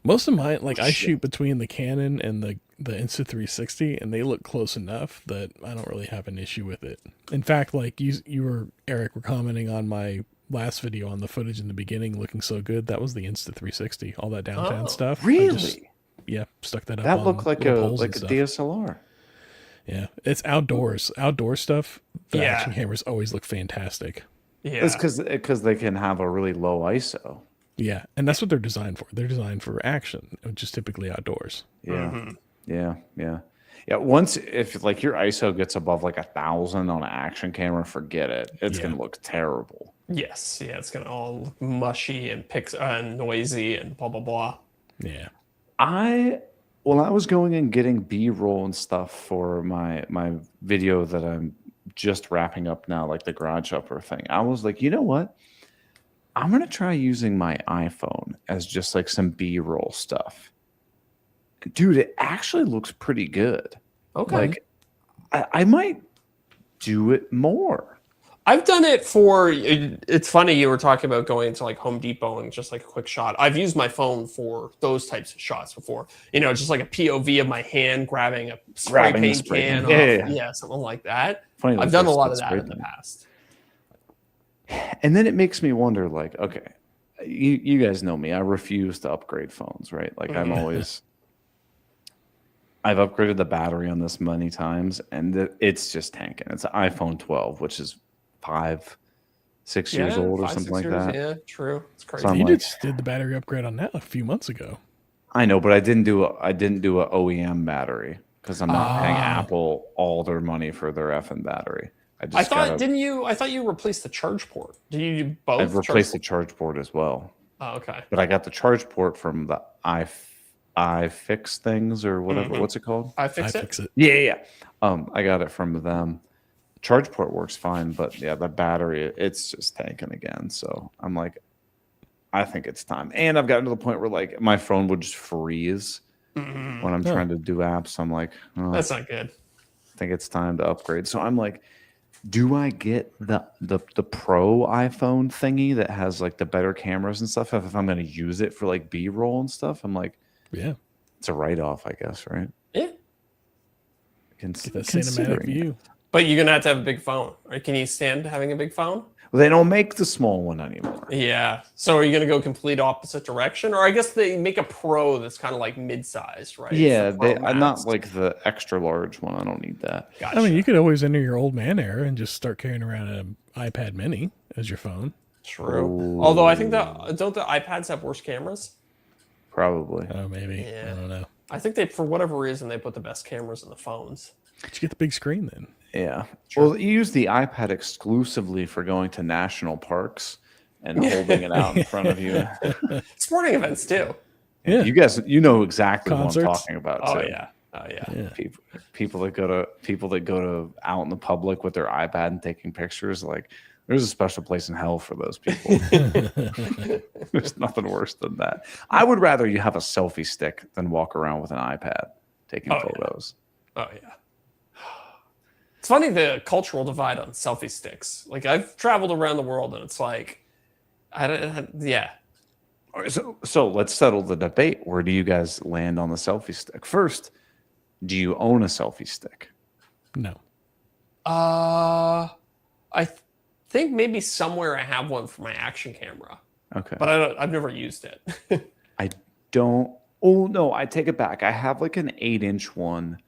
most of mine, like I shoot between the Canon and the Insta360, and they look close enough that I don't really have an issue with it. In fact, like Eric, were commenting on my last video on the footage in the beginning looking so good. That was the Insta360, all that downtown stuff. Really? Stuck that up. That looked like a stuff. DSLR. Yeah, it's outdoors. Outdoor stuff. The action cameras always look fantastic. Yeah, it's because they can have a really low ISO. Yeah, and that's what they're designed for. They're designed for action, which is typically outdoors. Yeah, yeah. Once if like your ISO gets above like 1,000 on an action camera, forget it. It's gonna look terrible. Yes, it's gonna all look mushy and noisy and blah blah blah. Yeah, When I was going and getting B-roll and stuff for my video that I'm just wrapping up now, like the garage upper thing, I was like, you know what? I'm going to try using my iPhone as just like some B-roll stuff. Dude, it actually looks pretty good. Okay. Like, I might do it more. I've done it for, it's funny you were talking about going to like Home Depot and just like a quick shot. I've used my phone for those types of shots before. Just like a POV of my hand grabbing a spray paint can. Yeah, something like that. Funny, I've done a lot of that in the past. And then it makes me wonder, like, okay, you guys know me. I refuse to upgrade phones, right? Like I'm always... I've upgraded the battery on this many times, and it's just tanking. It's an iPhone 12, which is 5-6 years old or something like that. Yeah, true. It's crazy. So you just did the battery upgrade on that a few months ago. I know, but I didn't do a OEM battery because I'm not paying Apple all their money for their effing battery. I thought you replaced the charge port. Did you do both? I've replaced the charge port as well. Oh, okay. But I got the charge port from the iFix things or whatever. What's it called? iFix it. Yeah. I got it from them. Charge port works fine, but yeah, the battery, it's just tanking again. So I'm like, I think it's time. And I've gotten to the point where like my phone would just freeze when I'm trying to do apps. I'm like, oh, that's not good. I think it's time to upgrade. So I'm like, do I get the Pro iPhone thingy that has like the better cameras and stuff if I'm going to use it for like B-roll and stuff? I'm like, yeah, it's a write-off, I guess, right? Yeah. Get that cinematic view. But you're going to have a big phone, right? Can you stand having a big phone? Well, they don't make the small one anymore. Yeah. So are you going to go complete opposite direction? Or I guess they make a Pro that's kind of like mid-sized, right? Yeah, I'm not like the extra large one. I don't need that. Gotcha. I mean, you could always enter your old man era and just start carrying around an iPad mini as your phone. True. Ooh. Although I think don't the iPads have worse cameras? Probably. Oh, maybe. Yeah. I don't know. I think they, for whatever reason, they put the best cameras in the phones. But you get the big screen then. Yeah. Well, you use the iPad exclusively for going to national parks and holding it out in front of you. Sporting events too. Yeah. You guys, you know exactly Concerts. what I'm talking about. Oh too. yeah. Oh yeah. Yeah. People that go to out in the public with their iPad and taking pictures. Like, there's a special place in hell for those people. There's nothing worse than that. I would rather you have a selfie stick than walk around with an iPad taking photos. Yeah. Oh yeah. It's funny the cultural divide on selfie sticks. Like I've traveled around the world and it's like, yeah. All right, so let's settle the debate. Where do you guys land on the selfie stick? First, do you own a selfie stick? No. I think maybe somewhere I have one for my action camera. Okay. But I've never used it. I don't. Oh no, I take it back. I have like an 8-inch one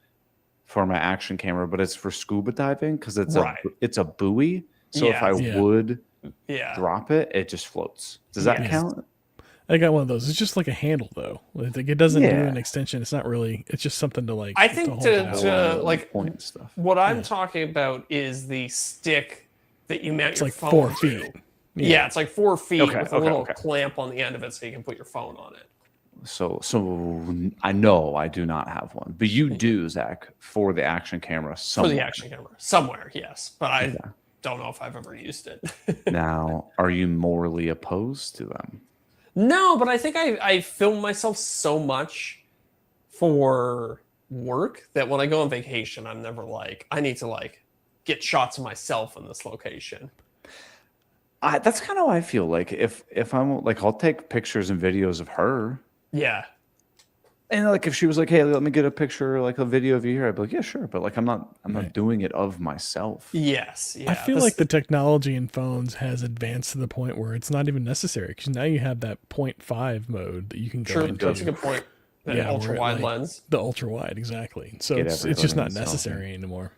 for my action camera, but it's for scuba diving because it's a buoy. So if I would drop it, it just floats. Does that count? I got one of those. It's just like a handle though. Like it doesn't do an extension. It's not really. It's just something to like. I think to like point stuff. What I'm talking about is the stick that you mount your like phone 4 to. feet. Yeah, it's like 4 feet with a little okay. clamp on the end of it so you can put your phone on it. So I know I do not have one, but you do, Zach, for the action camera. Somewhere. For the action camera, somewhere, yes, but I don't know if I've ever used it. Now, are you morally opposed to them? No, but I think I film myself so much for work that when I go on vacation, I'm never like, I need to like get shots of myself in this location. That's kind of how I feel. Like if I'm like, I'll take pictures and videos of her. Yeah. And like if she was like, "Hey, let me get a picture, like a video of you here," I'd be like, "Yeah, sure," but like I'm not doing it of myself. Yes, yeah. I feel like the technology in phones has advanced to the point where it's not even necessary because now you have that 0.5 mode that you can go into. That's a good point. That ultra wide lens. The ultra wide, exactly. So it's just not necessary anymore.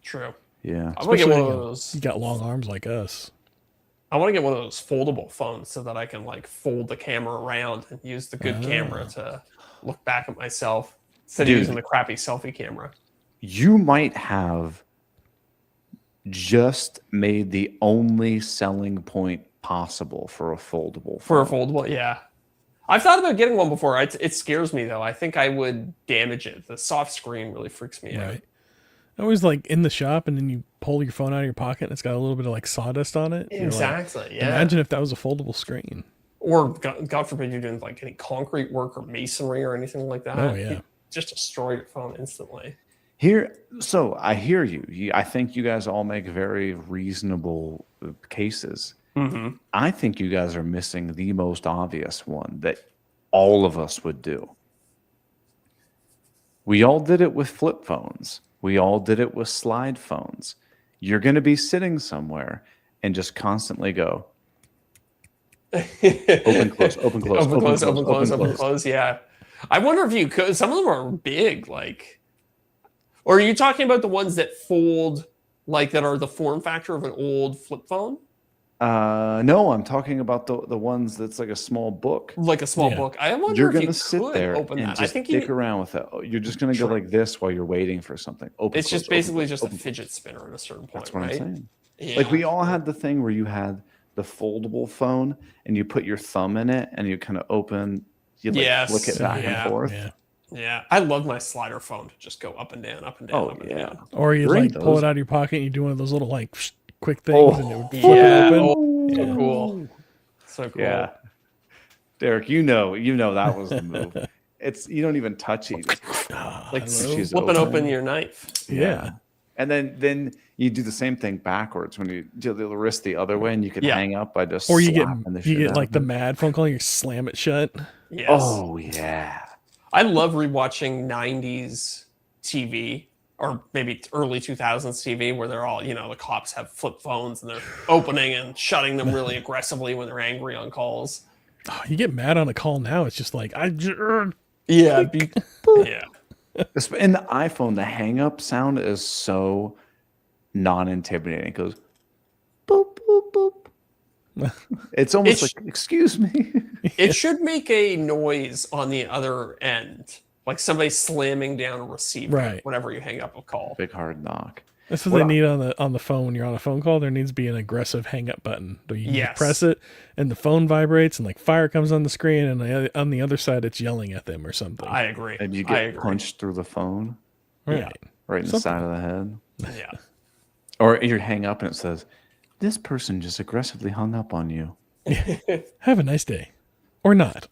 True. Yeah. I want to get one of those. You got long arms like us. I want to get one of those foldable phones so that I can like fold the camera around and use the good camera to look back at myself instead of using the crappy selfie camera. You might have just made the only selling point possible for a foldable phone. For a foldable, yeah. I've thought about getting one before. It scares me though. I think I would damage it. The soft screen really freaks me out. I was like in the shop and then you pull your phone out of your pocket and it's got a little bit of like sawdust on it. Exactly. Like, yeah. Imagine if that was a foldable screen. Or God forbid you're doing like any concrete work or masonry or anything like that. Oh yeah. You just destroy your phone instantly. So I hear you. I think you guys all make very reasonable cases. Mm-hmm. I think you guys are missing the most obvious one that all of us would do. We all did it with flip phones. We all did it with slide phones. You're going to be sitting somewhere and just constantly go, open, close, open, close, open, close, open, close, open, close. Yeah. I wonder if you could, some of them are big, like, or are you talking about the ones that fold, like that are the form factor of an old flip phone? No, I'm talking about the ones that's like a small book. Like a small Yeah. book. I wonder You're if you gonna sit could there open and that. just I think stick around with it. You're just gonna go True. like this while you're waiting for something. Open. it's Close, just basically open, just close, a open, close. fidget spinner at a certain point, That's what right? I'm saying. Yeah. Like we all had the thing where you had the foldable phone and you put your thumb in it and you kind of open, you like flick it back and forth. Yeah. Yeah. I love my slider phone to just go up and down, up and down, Oh up and yeah. down. Or you Great, like pull those. it out of your pocket and you do one of those little like quick things and it would flip Yeah. it open. Oh, so Yeah. cool. So cool. Yeah. Derek, you know that was the move. It's you don't even touch it. You just, Like Hello? she's flipping open your knife. Yeah. And then you do the same thing backwards when you do the wrist the other way, and you could Yeah. hang up by just Or you get slapping the shit out like of the it. mad phone call and you slam it shut. Yes. Oh yeah. I love rewatching 90s TV or maybe early 2000s TV where they're all, the cops have flip phones and they're opening and shutting them really aggressively when they're angry on calls. Oh, you get mad on a call now. It's just like Yeah. Yeah. In the iPhone, the hang up sound is so non-intimidating. It goes boop boop boop. It's almost It's- like, excuse me. It should make a noise on the other end, like somebody slamming down a receiver Right. whenever you hang up a call. Big hard knock. That's what What they I- need on the phone when you're on a phone call. There needs to be an aggressive hang up button. You can Yes. press it and the phone vibrates and like fire comes on the screen and on the other side it's yelling at them or something. I agree. And you I get agree. punched through the phone right. right in the Something. side of the head. Yeah. Or you hang up and it says, "This person just aggressively hung up on you." Have a nice day. Or not.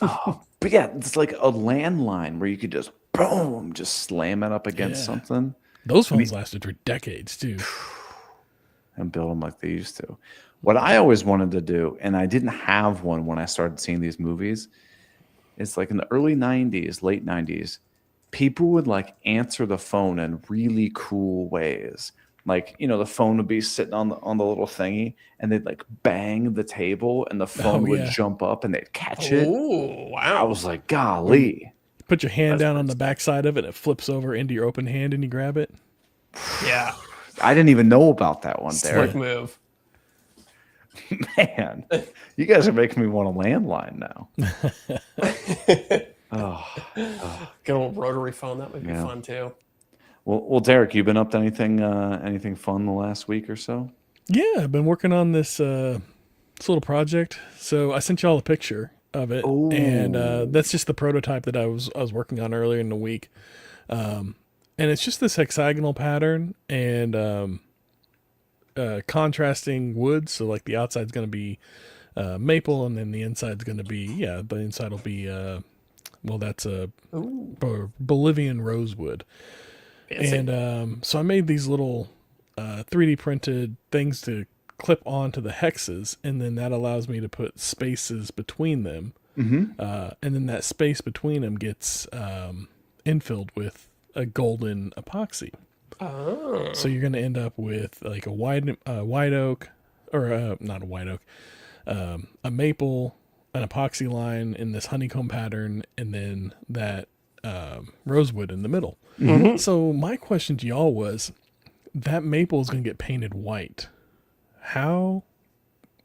But yeah, it's like a landline where you could just boom, just slam it up against Yeah. something Those phones lasted for decades too. and build them like they used to. What I always wanted to do, and I didn't have one when I started seeing these movies, is like in the early 90s, late 90s, people would like answer the phone in really cool ways. Like, the phone would be sitting on the little thingy and they'd like bang the table and the phone would yeah. jump up and they'd catch it. Oh, I wow. was like, golly. Put your hand down on the backside of it, it flips over into your open hand and you grab it. Yeah. I didn't even know about that one there. Slick move. Man, you guys are making me want a landline now. Good old rotary phone. That would be Yeah. fun too. Well, Derek, you been up to anything fun the last week or so? Yeah, I've been working on this little project. So I sent y'all a picture of it, and that's just the prototype that I was working on earlier in the week. And it's just this hexagonal pattern and contrasting wood. So like the outside's going to be maple, and then the inside's going to be the inside will be that's a Bolivian rosewood. Fancy. And so I made these little 3D printed things to clip onto the hexes, and then that allows me to put spaces between them. And then that space between them gets infilled with a golden epoxy. Oh. So you're going to end up with like a white oak, or not a white oak, a maple, an epoxy line in this honeycomb pattern, and then that rosewood in the middle. So my question to y'all was, that maple is going to get painted white.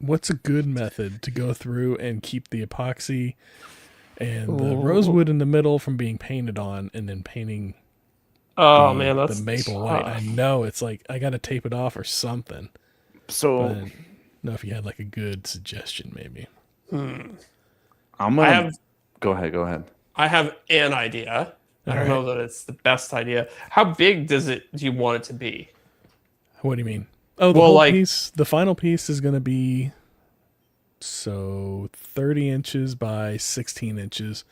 What's a good method to go through and keep the epoxy and the rosewood in the middle from being painted on, and then painting Oh man, that's the maple tough. white? I know it's like I got to tape it off or something. So But I don't know if you had like a good suggestion, maybe. I'm gonna I have go ahead. I have an idea. I don't All know that it's the best idea. How big do you want it to be? What do you mean? Oh, the Well, whole like- piece, the final piece is going to be 30 inches by 16 inches.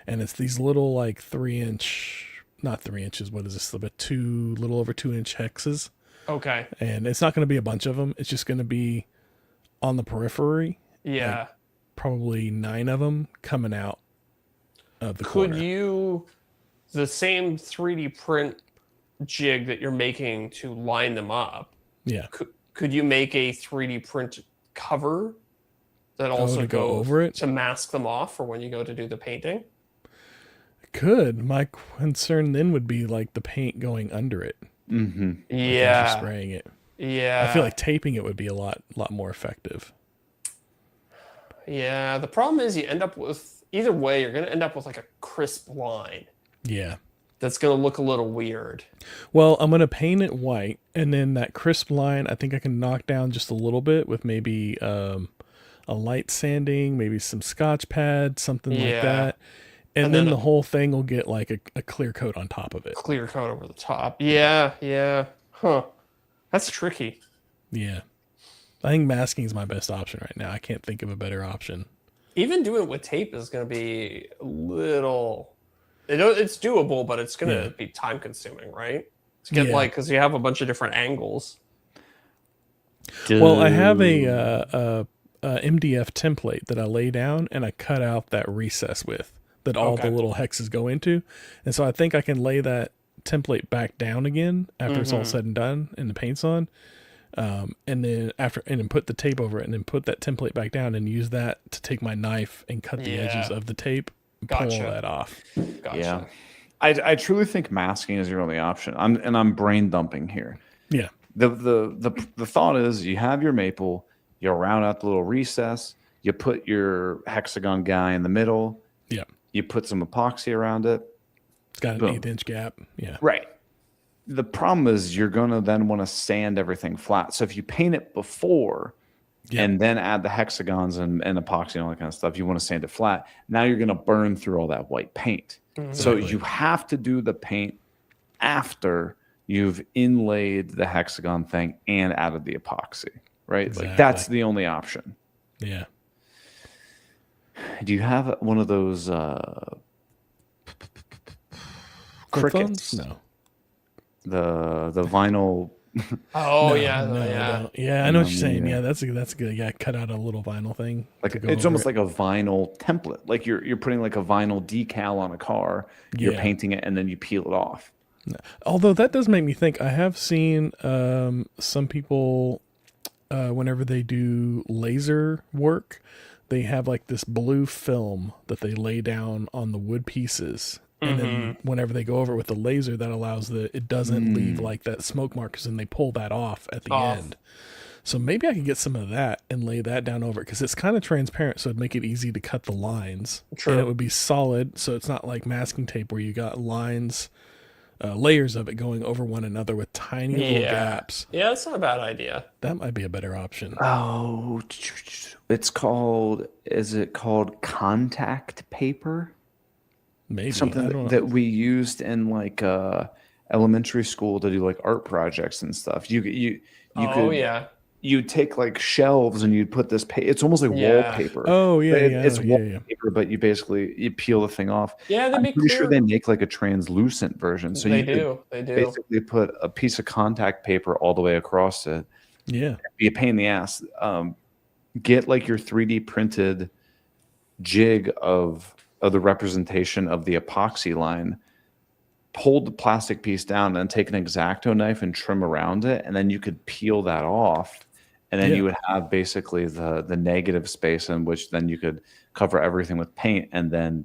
And it's these little like 3-inch, not 3 inches. What is this? About little over 2-inch hexes. Okay. And it's not going to be a bunch of them. It's just going to be on the periphery, Yeah. probably 9 of them coming out of the Could corner. you the same 3D print jig that you're making to line them up? Yeah. Could you make a 3D print cover that also to go over it? to mask them off for when you go to do the painting? Could. My concern then would be like the paint going under it. Mm-hmm. As you're Yeah. spraying it. Yeah. I feel like taping it would be a lot more effective. Yeah. The problem is you end up with, either way, you're going to end up with like a crisp line. Yeah. That's going to look a little weird. Well, I'm going to paint it white, and then that crisp line, I think I can knock down just a little bit with maybe a light sanding, maybe some Scotch pad, something like that. And then the whole thing will get like a clear coat on top of it. Clear coat over the top. Yeah, yeah. Huh. That's tricky. Yeah. I think masking is my best option right now. I can't think of a better option. Even doing it with tape is going to be a little... It's doable, but it's going to be time consuming, right? To get because you have a bunch of different angles. Well, I have a MDF template that I lay down and I cut out that recess with that all the little hexes go into. And so I think I can lay that template back down again after it's all said and done and the paint's on. And then put the tape over it and then put that template back down and use that to take my knife and cut the edges of the tape. Pull all that off. Gotcha. Yeah, I truly think masking is your only option. I'm brain dumping here. Yeah. The thought is you have your maple, you round out the little recess, you put your hexagon guy in the middle. Yeah. You put some epoxy around it. It's got an 1/8-inch gap. Yeah. Right. The problem is you're gonna then want to sand everything flat. So if you paint it before. And then add the hexagons and epoxy and all that kind of stuff. You want to sand it flat. Now you're going to burn through all that white paint. So you have to do the paint after you've inlaid the hexagon thing and added the epoxy, right? Exactly. Like that's the only option. Yeah. Do you have one of those crickets? No. The vinyl. Oh, No, yeah. no, yeah. Yeah, I know what you're saying. Yeah, that's good. Yeah, cut out a little vinyl thing. Like it's almost like a vinyl template. Like you're putting like a vinyl decal on a car. You're painting it and then you peel it off. Although that does make me think. I have seen some people whenever they do laser work, they have like this blue film that they lay down on the wood pieces. And then whenever they go over it with the laser, that allows it doesn't leave like that smoke markers, and they pull that off at the end. So maybe I could get some of that and lay that down over it because it's kind of transparent, so it'd make it easy to cut the lines. True. And it would be solid, so it's not like masking tape where you got lines, layers of it going over one another with tiny little gaps. Yeah, that's not a bad idea. That might be a better option. Oh, is it called contact paper? Maybe Something that we used in like elementary school to do like art projects and stuff. You you'd take like shelves and you'd put this it's almost like wallpaper. Oh yeah, it's wallpaper, but you peel the thing off. Yeah, I'm pretty sure they make like a translucent version. So they do. Basically put a piece of contact paper all the way across it. Yeah. It'd be a pain in the ass. Get like your 3D printed jig of the representation of the epoxy line, hold the plastic piece down, and then take an X-Acto knife and trim around it, and then you could peel that off, and then you would have basically the negative space in which then you could cover everything with paint and then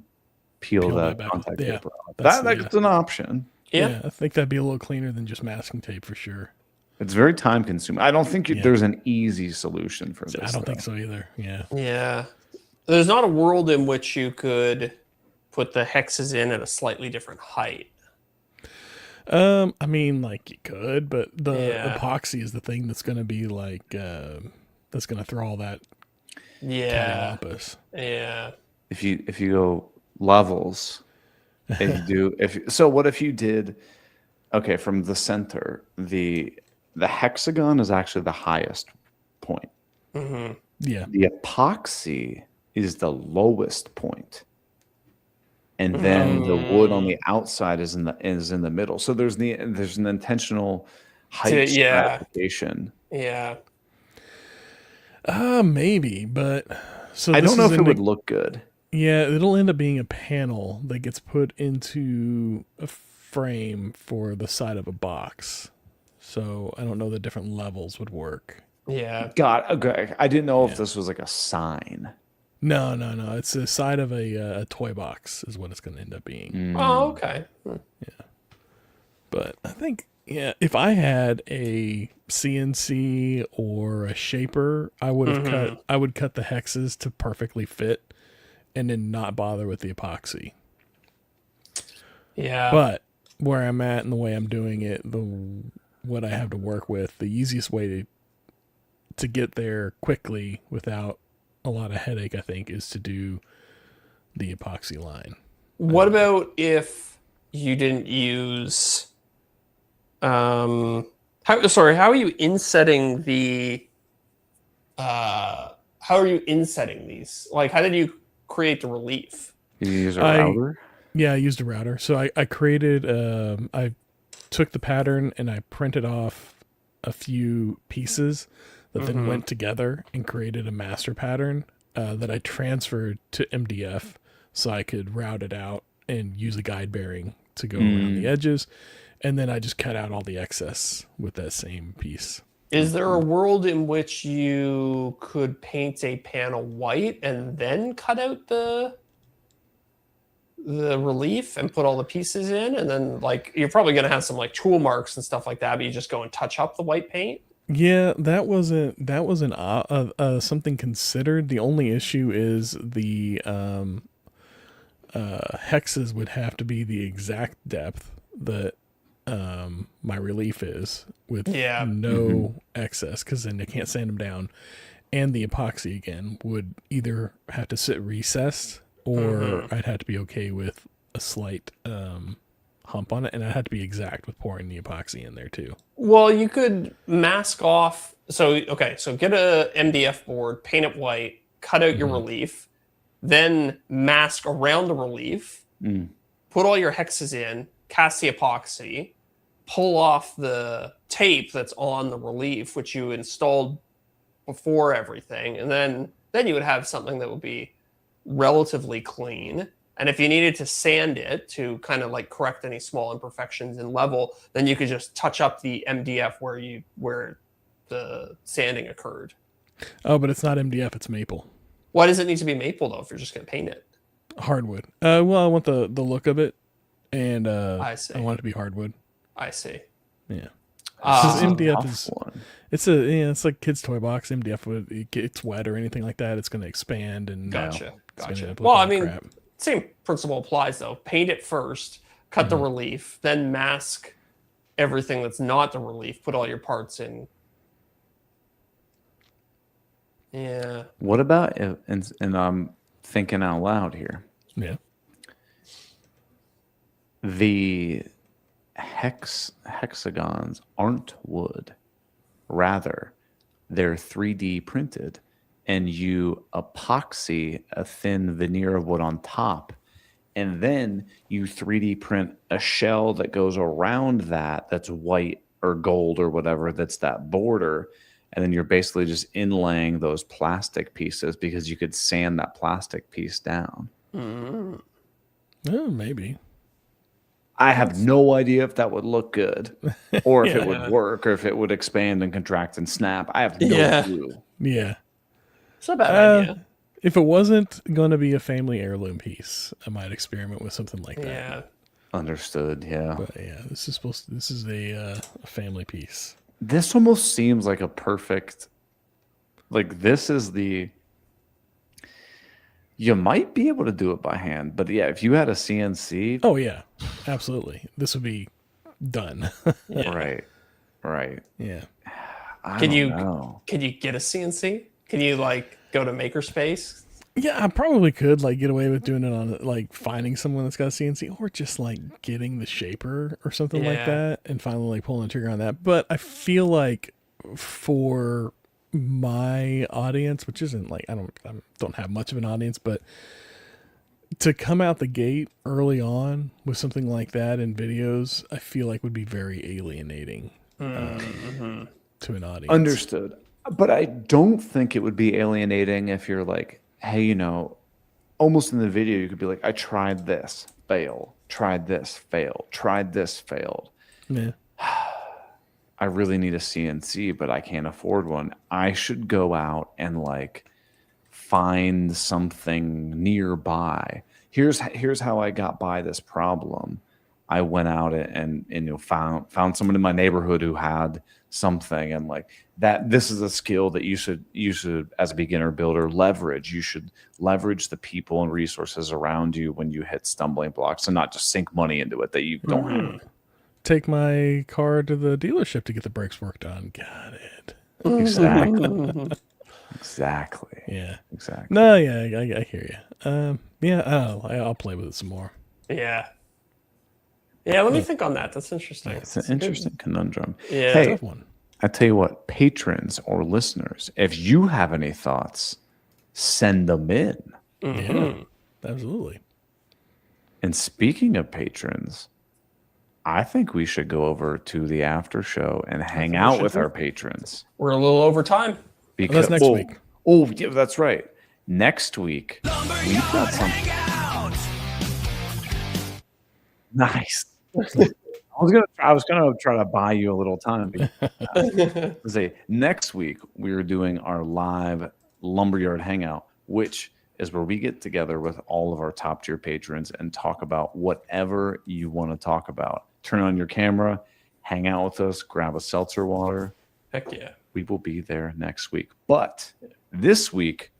peel the contact paper off. That's an option. Yeah, I think that'd be a little cleaner than just masking tape for sure. It's very time consuming. I don't think there's an easy solution for this. I don't think so either. Yeah. Yeah. There's not a world in which you could put the hexes in at a slightly different height. I mean, like you could, but the epoxy is the thing that's going to be like that's going to throw all that. Yeah. If you go levels, what if you did? Okay, from the center, the hexagon is actually the highest point. Yeah. The epoxy is the lowest point. And then the wood on the outside is in the middle. So there's an intentional height stratification. Yeah. Maybe, but I don't know if it would look good. Yeah, it'll end up being a panel that gets put into a frame for the side of a box. So I don't know the different levels would work. Yeah. God, okay. I didn't know if this was like a sign. No. It's the side of a toy box is what it's going to end up being. Oh, okay. Yeah. But I think Yeah, if I had a CNC or a shaper, I would have cut the hexes to perfectly fit and then not bother with the epoxy. Yeah. But where I'm at and the way I'm doing it, what I have to work with, the easiest way to get there quickly without a lot of headache, I think, is to do the epoxy line. What about if you didn't use how are you insetting the how are you insetting these? Like, how did you create the relief? You use a router? Yeah, I used a router. So I created, I took the pattern and I printed off a few pieces that then went together and created a master pattern that I transferred to MDF so I could route it out and use a guide bearing to go around the edges. And then I just cut out all the excess with that same piece. Is there a world in which you could paint a panel white and then cut out the relief and put all the pieces in, and then like you're probably going to have some like tool marks and stuff like that, but you just go and touch up the white paint? Yeah, that wasn't something considered. The only issue is the hexes would have to be the exact depth that my relief is with no excess, because then they can't sand them down, and the epoxy again would either have to sit recessed or I'd have to be okay with a slight hump on it, and I'd have to be exact with pouring the epoxy in there too. Well, you could mask off. So get a MDF board, paint it white, cut out your relief, then mask around the relief, put all your hexes in, cast the epoxy, pull off the tape that's on the relief, which you installed before everything, and then you would have something that would be relatively clean. And if you needed to sand it to kind of like correct any small imperfections in level, then you could just touch up the MDF where the sanding occurred. Oh, but it's not MDF, it's maple. Why does it need to be maple though if you're just going to paint it? Hardwood. Well, I want the look of it, and I see. I want it to be hardwood. I see. Yeah. MDF is it's like kid's toy box. MDF would it gets wet or anything like that, it's going to expand and Gotcha. Well, I mean, same principle applies though. Paint it first, cut the relief, then mask everything that's not the relief. Put all your parts in. Yeah. What about and I'm thinking out loud here. Yeah. The hexagons aren't wood. Rather, they're 3D printed, and you epoxy a thin veneer of wood on top, and then you 3D print a shell that goes around that's white or gold or whatever, that's that border, and then you're basically just inlaying those plastic pieces because you could sand that plastic piece down. Oh, maybe. I have no idea if that would look good or if it would work or if it would expand and contract and snap. I have no clue. Yeah. It's not a bad idea. If it wasn't going to be a family heirloom piece, I might experiment with something like that. Yeah. Understood. Yeah. But yeah, this is a family piece. This almost seems like a perfect, like this is you might be able to do it by hand, but yeah, if you had a CNC. Oh yeah, absolutely. This would be done. Right. Yeah. Can you get a CNC? Can you like go to Makerspace? Yeah, I probably could like get away with doing it on like finding someone that's got a CNC, or just like getting the shaper or something like that and finally like pulling the trigger on that. But I feel like for my audience, which isn't like I don't have much of an audience, but to come out the gate early on with something like that in videos, I feel like would be very alienating to an audience. Understood. But I don't think it would be alienating if you're like, hey, almost in the video, you could be like, I tried this, fail, tried this, failed, tried this, failed. Yeah. I really need a CNC, but I can't afford one. I should go out and like find something nearby. Here's how I got by this problem. I went out and found someone in my neighborhood who had something, and like that, this is a skill that you should as a beginner builder leverage. You should leverage the people and resources around you when you hit stumbling blocks, and not just sink money into it that you don't have. Take my car to the dealership to get the brakes worked on. Got it. Exactly. Exactly. Yeah. Exactly. No, yeah, I hear you. Yeah, I'll play with it some more. Yeah. Yeah, let me think on that. That's interesting. It's an interesting conundrum. Yeah. Hey, Tough one. I tell you what, patrons or listeners, if you have any thoughts, send them in. Yeah, absolutely. And speaking of patrons, I think we should go over to the after show and hang out with our patrons. We're a little over time. That's next week. Oh, yeah, that's right. Next week, we've got something. Nice. I was gonna try to buy you a little time. Say next week we are doing our live Lumberyard Hangout, which is where we get together with all of our top tier patrons and talk about whatever you want to talk about. Turn on your camera, hang out with us, grab a seltzer water. Heck yeah. We will be there next week. But this week,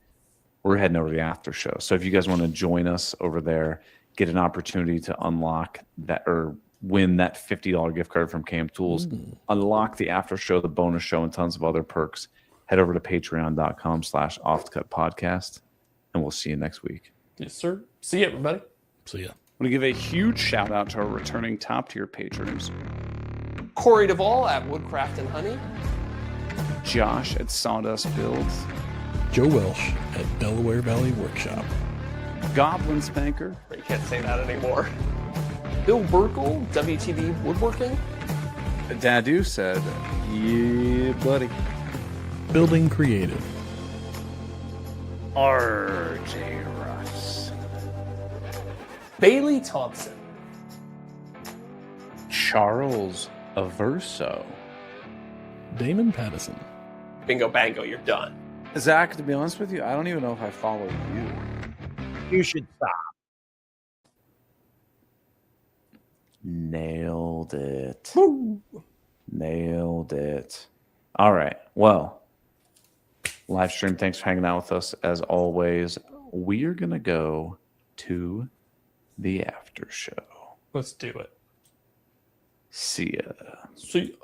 we're heading over to the after show. So if you guys want to join us over there, get an opportunity to unlock that or win that $50 gift card from Cam Tools, unlock the after show, the bonus show, and tons of other perks, head over to patreon.com/offthecutpodcast, and we'll see you next week. Yes, sir. See you, everybody. See ya. I want to give a huge shout out to our returning top tier patrons. Corey Duvall at Woodcraft and Honey. Josh at Sawdust Builds. Joe Welsh at Delaware Valley Workshop. Goblin Spanker. You can't say that anymore. Bill Burkle, WTB Woodworking. Dadu said, yeah, buddy. Building Creative. RJ Russ. Bailey Thompson. Charles Averso. Damon Pattison. Bingo bango, you're done. Zach, to be honest with you, I don't even know if I follow you. You should stop. Nailed it. Woo. Nailed it. All right. Well, live stream, thanks for hanging out with us. As always, we are going to go to the after show. Let's do it. See ya. See ya.